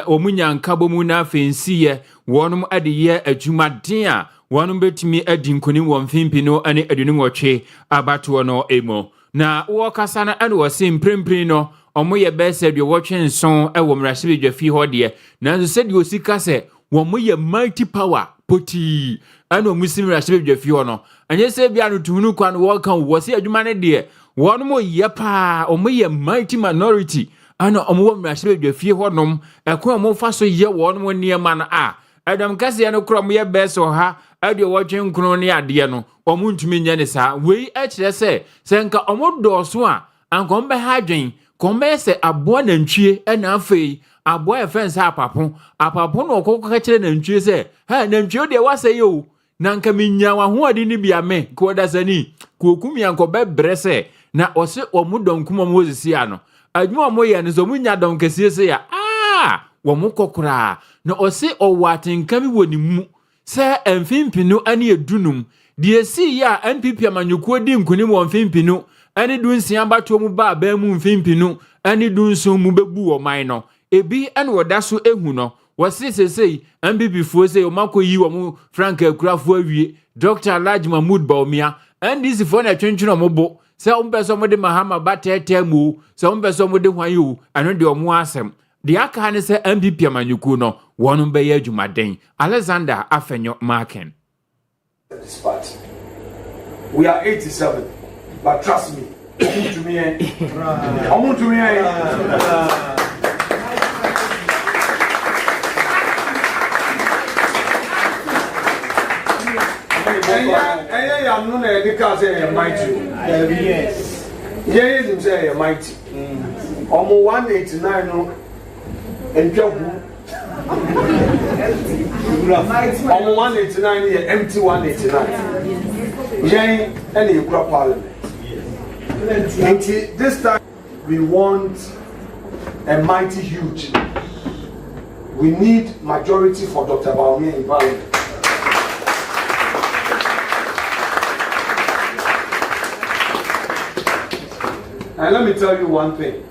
omunyanka bomu na afensiye wonum adeye adwumaden a wonum betimi adi nkonim won fimpino ane adunu nwotwe abato no emo na wo kasa na ene wo se mprempren no omo ye bese de wotwe nson e wo mrahye dwafi hode na se de osika se wo mo ye mighty power poti ano musim rahye dwafi ho no anye se bia no tuhunu kwa no wo kan wo se adwuma ne de won mo ye pa omo ye mighty minority ano omo wo rahye dwafi ho nom ekon mo fa so ye won mo niema na adam kase no kro mo ye beso ha ade wo twen nkro ne ade no omo ntumi nya ne sa wei a kire se nka omo doso a ankom be ha dwen kombe se abo na ntwie na afei abo efense apapon no okoko kire na ntwie se ha na ntwie de wase yo na nka minya wa ho ade ni bia me ko dasani ko okumi anko be brese na ose omo donkum omo osisi ano adwuma omo ye ne so munya don kese se ya womo kokora na ose owatenkami woni mu se emfimpinu ane edunum de esi ya NPP amanyuko di nkunim won fimpinu ane dunsia bato mu ba ba mu mfimpinu ane dunso mu bebu o man no ebi ane woda so ehu no wose sesei NPP fo se o makoyi wo mu Frank Akurafo awie Dr. Alhaji Mahmoud Baumia and this for na twentweno mo bo se o mpeso mo de Mahama batete mu se o mpeso mo de hwan yo ano de o mu asem de aka ne se NPP amanyuko no wonu be ye adwumaden Alexander Afenyo Marken. This party. We are 87, but trust me, come to me. I'm not a say mighty. Yes. Yes, say mighty. Almost 189 no. And Jobu. Almost 189 here, empty 189. Jane and you crop parliament. This time we want a mighty huge. We need majority for Dr. Baumia in parliament. And let me tell you one thing.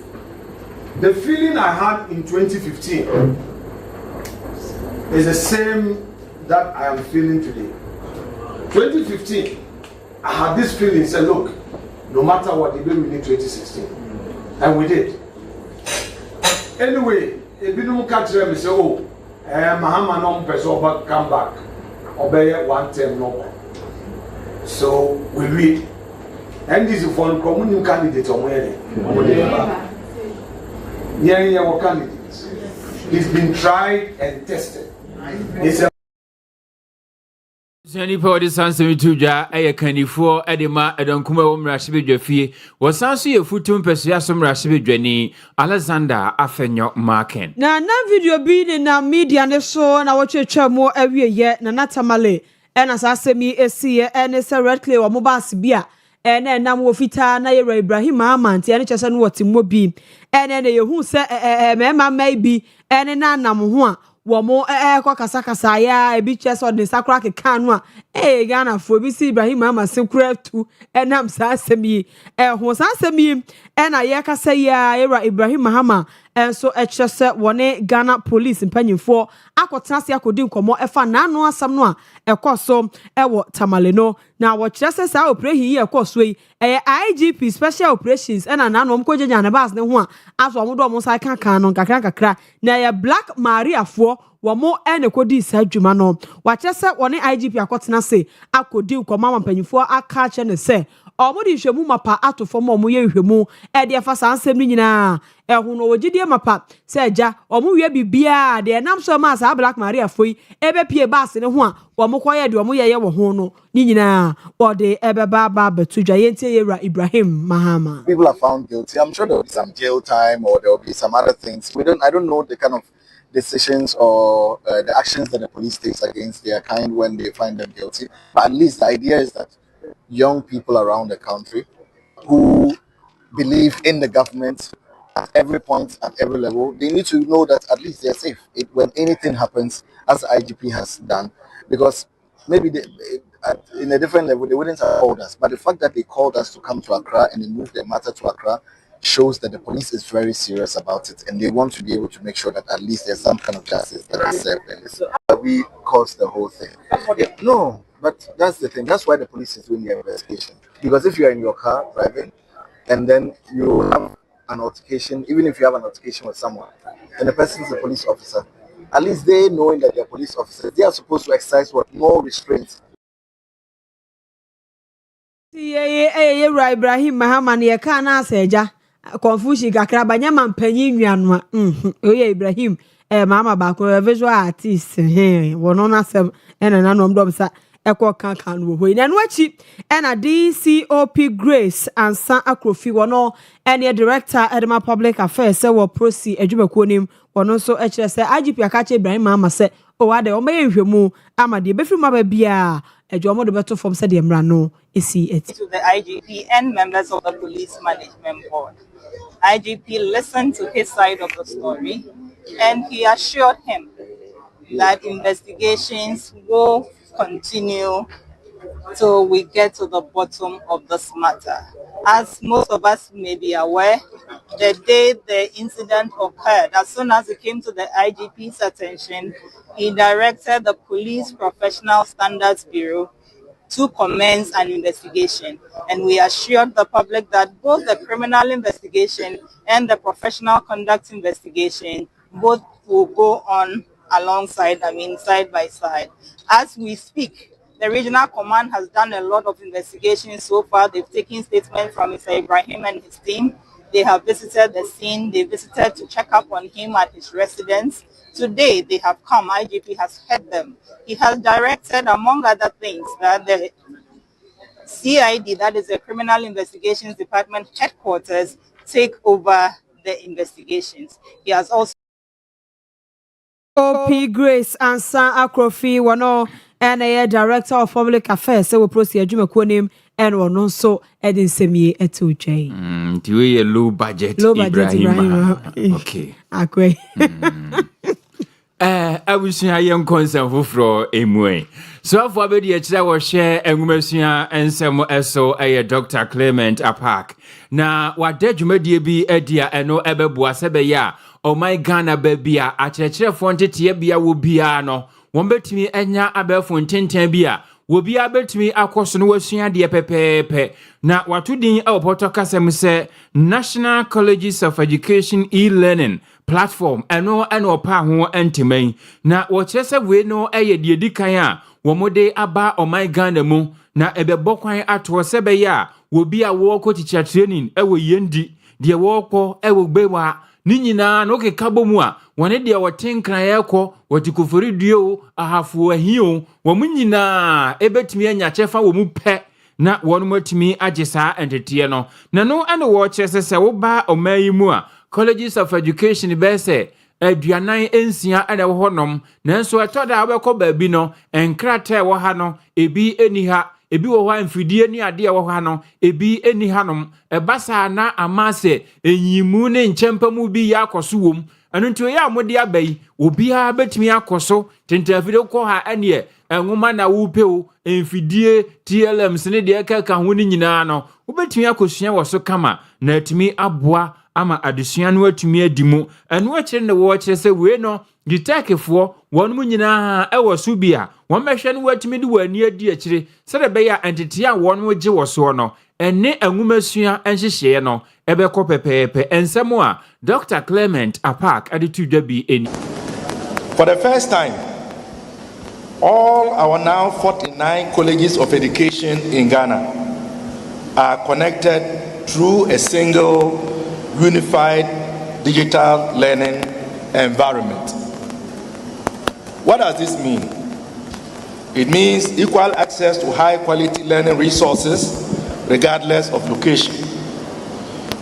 The feeling I had in 2015 is the same that I am feeling today. 2015, I had this feeling, said, look, no matter what, we need 2016. And we did. Anyway, if you don't catch them, say, oh, Mahama no person come back. Obey 1 term no. So we read. And this is for the community candidate on where our candidates. He's been tried and tested. It's a Any party sans tuja a canifo edema edonkuma umrashibi jefie was sansu a futum persuasom rashibi jeni Alexander Afenyo Marken. Na video bi na media ne so na wochechwa mo awie ye na natamale ena sasemi esie ene se red clay wo mobas bia ene nam wo fita na yera Ibrahim Amanti ene chese no wotimmo bi ene ne yehu se mema mai bi ene na nam ho a womo kwa kasa ya ebi chese odin sakra ke kanu a Ghana fo bi si Ibrahim Amanti kura tu enam sasemi ho sasemi ena ye kasa ya yera Ibrahim Mahama enso chese wone Ghana police mpanyimfo akotase akodi nkomo efa nanu asam no a ekoso ewo tamale no na wo chese sa operation yi ekoso yi IGP special operations ena nanu mkojenya na bas ne ho a aso omodo omo sai kan no kakra na ye Black Maria fo womo ene kodi sa dwuma no wa chese wone IGP akotena se akodi nkomo mpanyimfo aka che ne se omodi hwemu mapa atofo mo ye hwemu e de fa sansem ni nyina ehun no wogidie mapa se agya omo wie bibia de nam so ma sa Black Maria foi ebe pie bas ne ho a omo koye de omo ye wo ho no ni nyina ode ebe ba betudwa yentie yera Ibrahim Mahama. People are found guilty. I'm sure there will be some jail time or there will be some other things. I don't know the kind of decisions or the actions that the police takes against their kind when they find them guilty. But at least the idea is that young people around the country who believe in the government at every point, at every level, they need to know that at least they're safe when anything happens, as the IGP has done. Because maybe in a different level, they wouldn't have called us. But the fact that they called us to come to Accra and they moved their matter to Accra shows that the police is very serious about it. And they want to be able to make sure that at least there's some kind of justice that is served. We caused the whole thing. No. But that's the thing. That's why the police is doing the investigation. Because if you are in your car driving, and then you have an altercation, even if you have an altercation with someone, and the person is a police officer, at least they knowing that they're police officers, they are supposed to exercise more restraint. Yeah, Ibrahim Mahama ne ka na aseja confusion kakra banya mampanyi nnuano oye Ibrahim mama ba ko visual artist wono na sem ena nanom domsa eko kan wo hoi na no achi ena DCOP Grace ansa akrofi wono ene director edema public affairs se wo prosi adwumakuo nim wono so ekire se IGP akache Ibrahim Mahama se o ade o maye nhwemu amade befiri maba bia adwomo de beto form se de mra no esi eti to the IGP and members of the police management board. IGP listened to his side of the story and he assured him that investigations will continue till we get to the bottom of this matter. As most of us may be aware, the day the incident occurred, as soon as it came to the IGP's attention, he directed the Police Professional Standards Bureau to commence an investigation. And we assured the public that both the criminal investigation and the professional conduct investigation both will go on alongside, side by side. As we speak, the regional command has done a lot of investigations so far. They've taken statements from Mr. Ibrahim and his team. They have visited the scene. They visited to check up on him at his residence. Today, they have come. IGP has heard them. He has directed, among other things, that the CID, that is the Criminal Investigations Department headquarters, take over the investigations. He has also OP Grace Ansa Akrofi wano and Director of Public Affairs so we proceed adwumakuo nim and wono so edin semie etujai. We a low budget Ibrahim. Okay. Akwe. I wish I am concerned for a so for abedi echira wo share enwumasua ensem eso Dr. Clement Apak na wade dwumadie bi edia eno ebeboa sebe ya my Ghana babia akyerɛkyerɛ fontete bia wo bia no wɔn betumi anya abɛfo ntenten bia wo bia betumi akɔso no wasua de pepepe na watudin poto kasem sɛ National Colleges of Education e-learning platform eno pa ho entiman na wɔkyerɛ sɛ we no de dikan a wɔmode aba my Ghana mu na ebɛbɔ kwan ato sɛ ya wo bia wo kɔ teacher training ɛwɔ yendi de wɔkɔ ɛwɔ gbewa ni nyina no ke kabo mu a wone de wotenkran yekɔ wotikofori duo ahafo ahio wo mu nyina ebetimi anya chefa wo mu pɛ na wonu matimi agesa entete no na no ane wo kyerɛ sɛ wo ba omayi mu a Colleges of Education be se aduanan ensia ane wo honom nanso etoda wobɛkɔ baabi no enkrata wo ha no ebi eni ha ebi wo ha mfidie ni ade wo ha no ebi eni hanom ebasa na amase enyimu ne nchempamu bi ya akoso wom anu nti ya amode abai obi ha betimi akoso tentafide ko ha ane enwoma na wo peo mfidie TLMs ne de ka ho ni nyina no wo betimi akosua wo so kama na atimi aboa ama adesua no atumi adimu anu akire ne wo akire se we no gitakefo wonmu nyina ewo so bia won mehwe no watimi de wani adi akire se de beya entity a wonmu gye wo so no enne anwumasua enhyehye no ebekọ pepepe ensem a Dr. Clement Apak aditudwa bi eni. For the first time, all our now 49 colleges of education in Ghana are connected through a single unified digital learning environment. What does this mean? It means equal access to high quality learning resources regardless of location.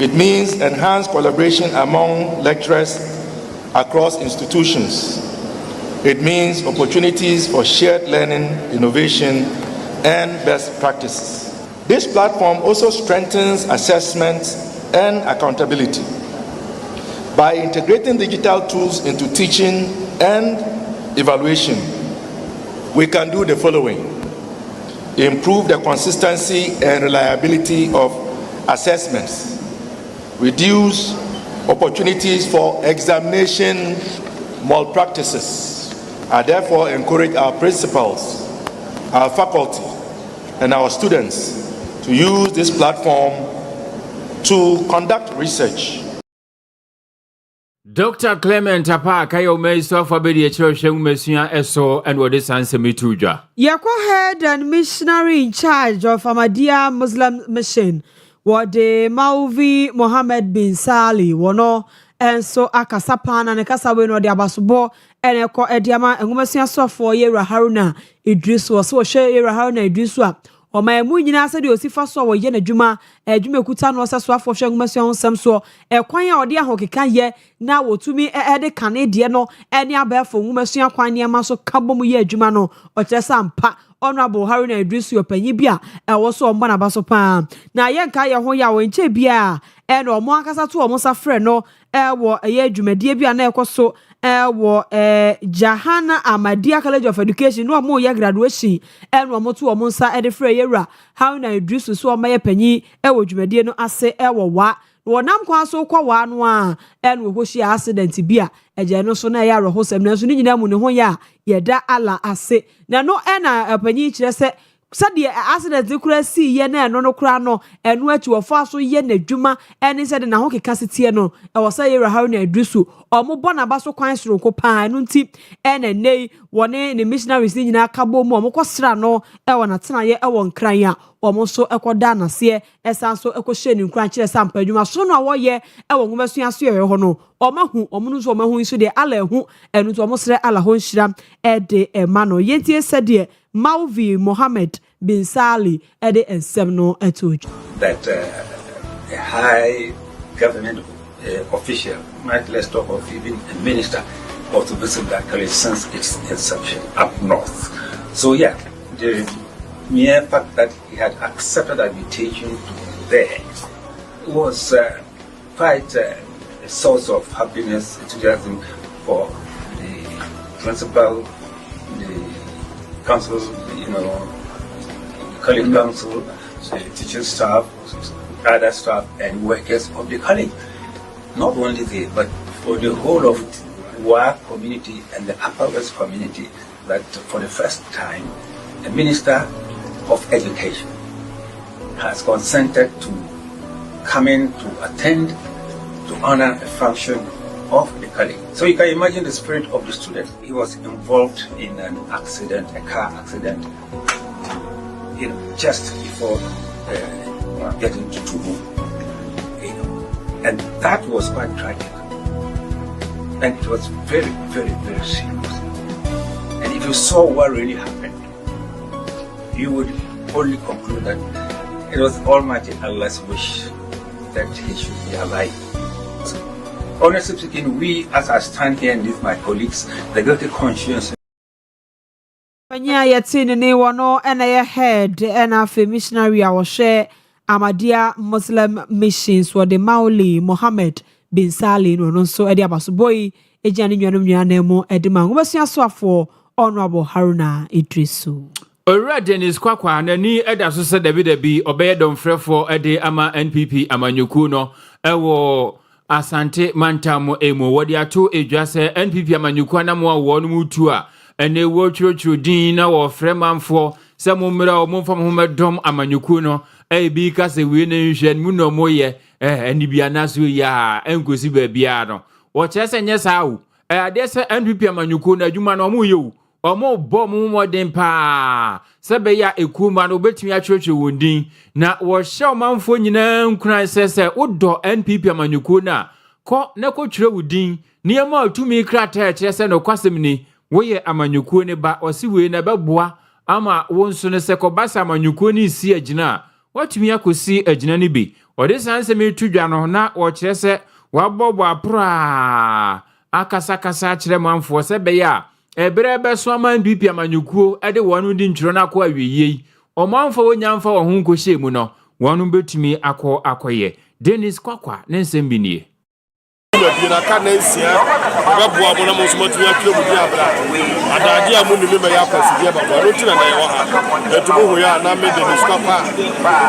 It means enhanced collaboration among lecturers across institutions. It means opportunities for shared learning, innovation, and best practices. This platform also strengthens assessment and accountability. By integrating digital tools into teaching and evaluation, we can do the following: improve the consistency and reliability of assessments, reduce opportunities for examination malpractices. I therefore encourage our principals, our faculty, and our students to use this platform to conduct research. Dr. Clement Apak ayo meiso for be the church mesua eso and what is answer me to ja. Yako head and missionary in charge of Ahmadiyya Muslim mission what the Mauvi Mohammed bin Sali wono and so akasapana and kasawe no de abasubo and eko ediama engumasua so for Yera Haruna Idris was so share Yera Haruna Idriswa o ma emu nyina ase de osifa so wo ye na dwuma adwuma kuta no ose so afofhwe ngumasua nsam so ekwan a ode ahokeka ye na wotumi de kane de no ene abafo ngumasua kwan ne ma so kabom ye adwuma no o kyeresa mpa honorable Haruna Idrisu opanyi bia ewo so omba na baso pa na ye nka ye ho ya wo nche bia ene omo akasa to omo safre no ewo ye adwumadie bia na ekoso ewo Jahana Ahmadiyya College of Education no omo ye graduation ene omo to omo nsa de frɛ yera Haruna Idrisu so omo ye panyi ewo adwumadie no ase ewo wa wonam kwa so kwa wa no a ene wo hoshi accident bia eje no so na ya rohosem na so ni nyina mu ne ho ya yeda ala ase na no ena panyi kire se sade accident kura si ye na eno no kura no eno achi wo fa so ye na dwuma ene se de na ho keka setie no e wo sa ye Haruna Idrisu omo bona ba so kwan soro ko pa eno nti ene nei wone ne missionaries ni nyina kabo mu omo kosra no e wona tena ye e won kran ya omo so ekoda na se esan so ekohye ni nkran kire sampa dwuma so no wo ye e won ngumasua so ye ho no omahu omo no so omahu so de ala ehu eno to omo sre ala ho nhira e de ema no yentie se de Mauvi Mohammed Binsali ede ensem no eto. That a high government official, might let's talk of even a minister, also visit that college since its inception up north. So yeah, the mere fact that he had accepted the invitation to be there was quite a source of happiness, enthusiasm for the principal, the council, the college council, the teaching staff, other staff and workers of the college. Not only they, but for the whole of WA community and the Upper West community, that for the first time, a minister of education has consented to come in to attend, to honor a function of the college. So you can imagine the spirit of the student. He was involved in an accident, a car accident, just before getting to Tubu. And that was quite tragic. And it was very, very, very serious. And if you saw what really happened, you would only conclude that it was Almighty Allah's wish that he should be alive. So, honestly speaking, we, as I stand here, and these my colleagues, the guilty conscience. Panya yetini ne wano ena ye head ena fe missionary a share Ahmadiyya Muslim missions for the Mauli Mohammed bin Salih no so edi abasoboy ejani nwanum nwanemu edima ngobesia so afo Honorable Haruna Idrisu. Ora Dennis Kwakwa nani eda so se David obeye domfrefo ede ama NPP amanyuku no ewo Asante Mantamo emo wodi ato edwase NPP amanyuku anamo wo no mutu a ene wo twotwo din na wo fremanfo se momra o momfam homedom amanyuku no bi kase we na nhwen mu no moye ani bia na so ya enkosi ba bia no wo chese nye sawo ade se NPP amanyuku na adwuma no mo yewu omo bo mo modern pa sebe ya ekuma no betimi atwetwe wondin na wo hye omanfo nyina nkran sese wodo NPP amanyuku na ko ne ko twere wudin niema atumi krata chese no kwasem ni woye amanyuku ne ba osiwe na beboa ama wonso ne se ko basa amanyuku ni si agina watumi akosi agina ni bi ode sanse me tudwa no na wo chese wabobo apra akasa kire manfo sebe ya eberebe so ama NPP amanyukuo ade wonu di ntro na kwa wiye omanfo wonyamfa wo hu nkohye mu no wonu betumi akoye Dennis Kwakwa nensembi nie na kanensia beboa mo na mo so matumi atwe mu di abra adaje amu ni me ya kwasi ba ba roti na ya ha etubo ho ya na me Dennis Kwakwa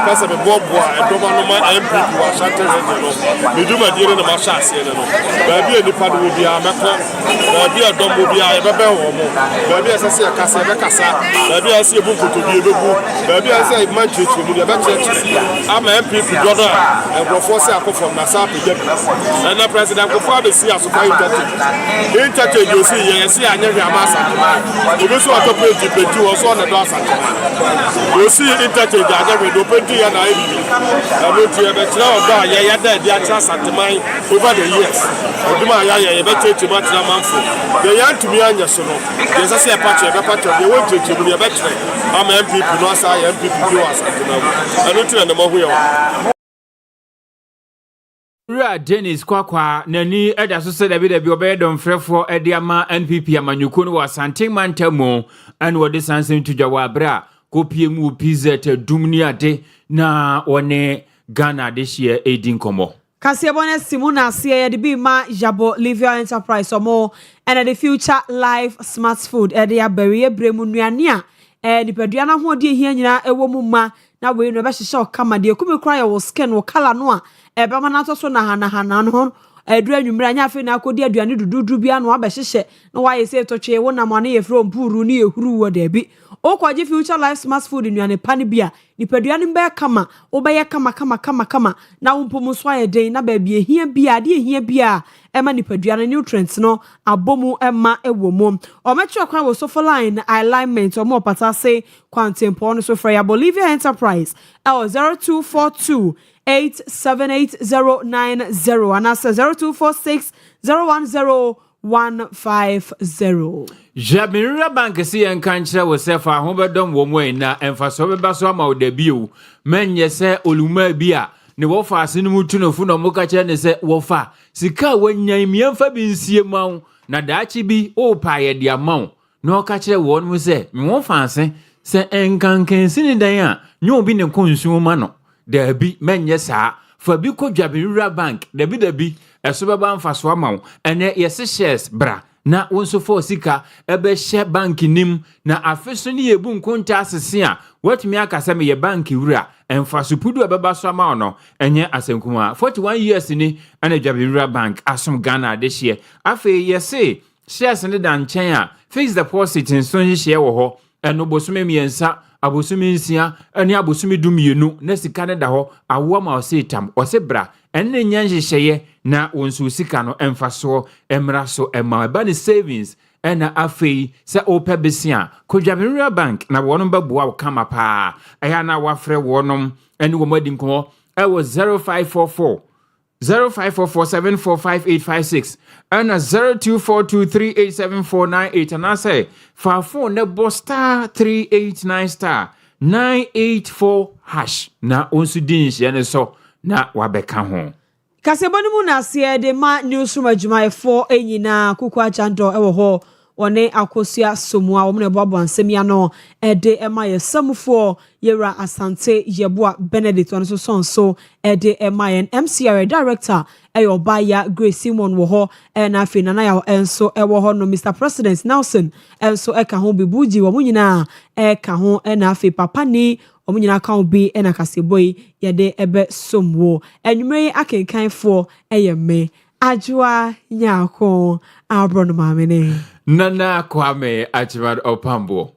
kasa be boboa edoma no ma MPP wa Ashanti region no meduma dire na ma sha ase ne no ba bia nipa do bia meko ba bia dom bia e bebe ho mo ba bia sase ya kasa be kasa ba bia se ebu kotobi ebebu ba bia se man cheche mu bia be cheche ama MPP dodo a egrofo se akofom na sa pege na president Kofa be see as kwa interchange you see yes see anya hwa ma asante obi so atop ejipeti wo so na do asante you see interchange anya hwa do penti ya na ebi aboti e be tira oba ya da di atra asante man over the years oduma ya be cheche ma tira manfo de ya ntumi anya so no yes say e patch de wo cheche mu ye be tire ama MPP no asa ya MPP bi wo asante na anu tira na mahu ya Ura Dennis Kwakwa nani eda so se David obeye domfrefo ede ama NPP amanyuku no Asante Mantamo an wode sansem tudwa wabra kopie mu pizza te dumni ade na one Ghana de hie edin komo Kaseɛ bone simuna ase de bi ma Jabo Livia Enterprise omo and the future life smart food ede ya beriye bremu nuane a nipadua na ho de hia nyina ewo mu ma na we no be hye okama de kumi kra ya wo skin wo kala no a ebe ma na to so na hana no edura nwumra nya afi na akodi aduane dududu bia no abehye na waye se to twe wo na mo na ye from puru ni ehuru wo da bi okwaje future life smart food nnuane pani bia nipaduane mbe kama obeye kama na wompom so aye den na ba bia ehia bia de ehia bia ema nipaduane nutrients no abomu ema ewomo o metwe kwan wo so for line alignment o mo pata say kwantempo no so for ya Bolivia Enterprise L0242 87890 and that's 0246 010 150. Jabinra Bank si enkanchira wo se fa ho bedom wo mo na emfaso beba so ama wo debio menye se oluma bia ne wo fa ase no mutu no fu no mo ka kire ne se wo fa sika wanyan miemfa bi nsie mawo na daachi bi o pa ye dia mawo no ka kire wo no se me wo fa ase se enkankan sini dan a nyo bi ne konsu ma no da bi menye saa fa bi ko Jabinra Bank da bi eso beba mfaso ama wo ene yesi shares bra na wonso for sika ebe she bank nim na afeso ni yebu nkonta asese a watumi akasa me ye bank wura emfaso pudu ebeba so ama ono enye asenkuma 41 years ni ana Jabinra Bank asom Ghana de hye afe yese shares ne dan chen a fixed deposit nso hye wo ho eno bosume miensa abosumi nsia ene abosumi dumienu na sika ne da ho awo ma osetam osebra enne nyanhyehyeye na wonsu sika no emfaso emraso ema ba ne savings ena afei se ope besia ko Jabinra Bank na wonom baboa wo kama pa aya na wafre wonom ene wo madi nko e wo 0544 0544745856 and 0242387498 and I say for phone nebo star 389 star 984 hash na onsu din hye so na wabeka ho Kasebonu mu na se de ma newsroom adwumayefo enyina kuku achando ewo ho one akosua somua wo ne bobo ansem no ede ema yesamfo yera asante yeboa Benedict on so ede ema yen MCR director eyobaya Grace Simon wo ho na afi nana ya enso ewo ho no Mr President Nelson enso eka ho bibuji wo nyina eka ho na afi papa ni omunyina kan bi na kaseboy yede ebe somwo enwumre akenkanfo eyeme ajua nyako abro no mamene Nana Kwame Achimad Opambo.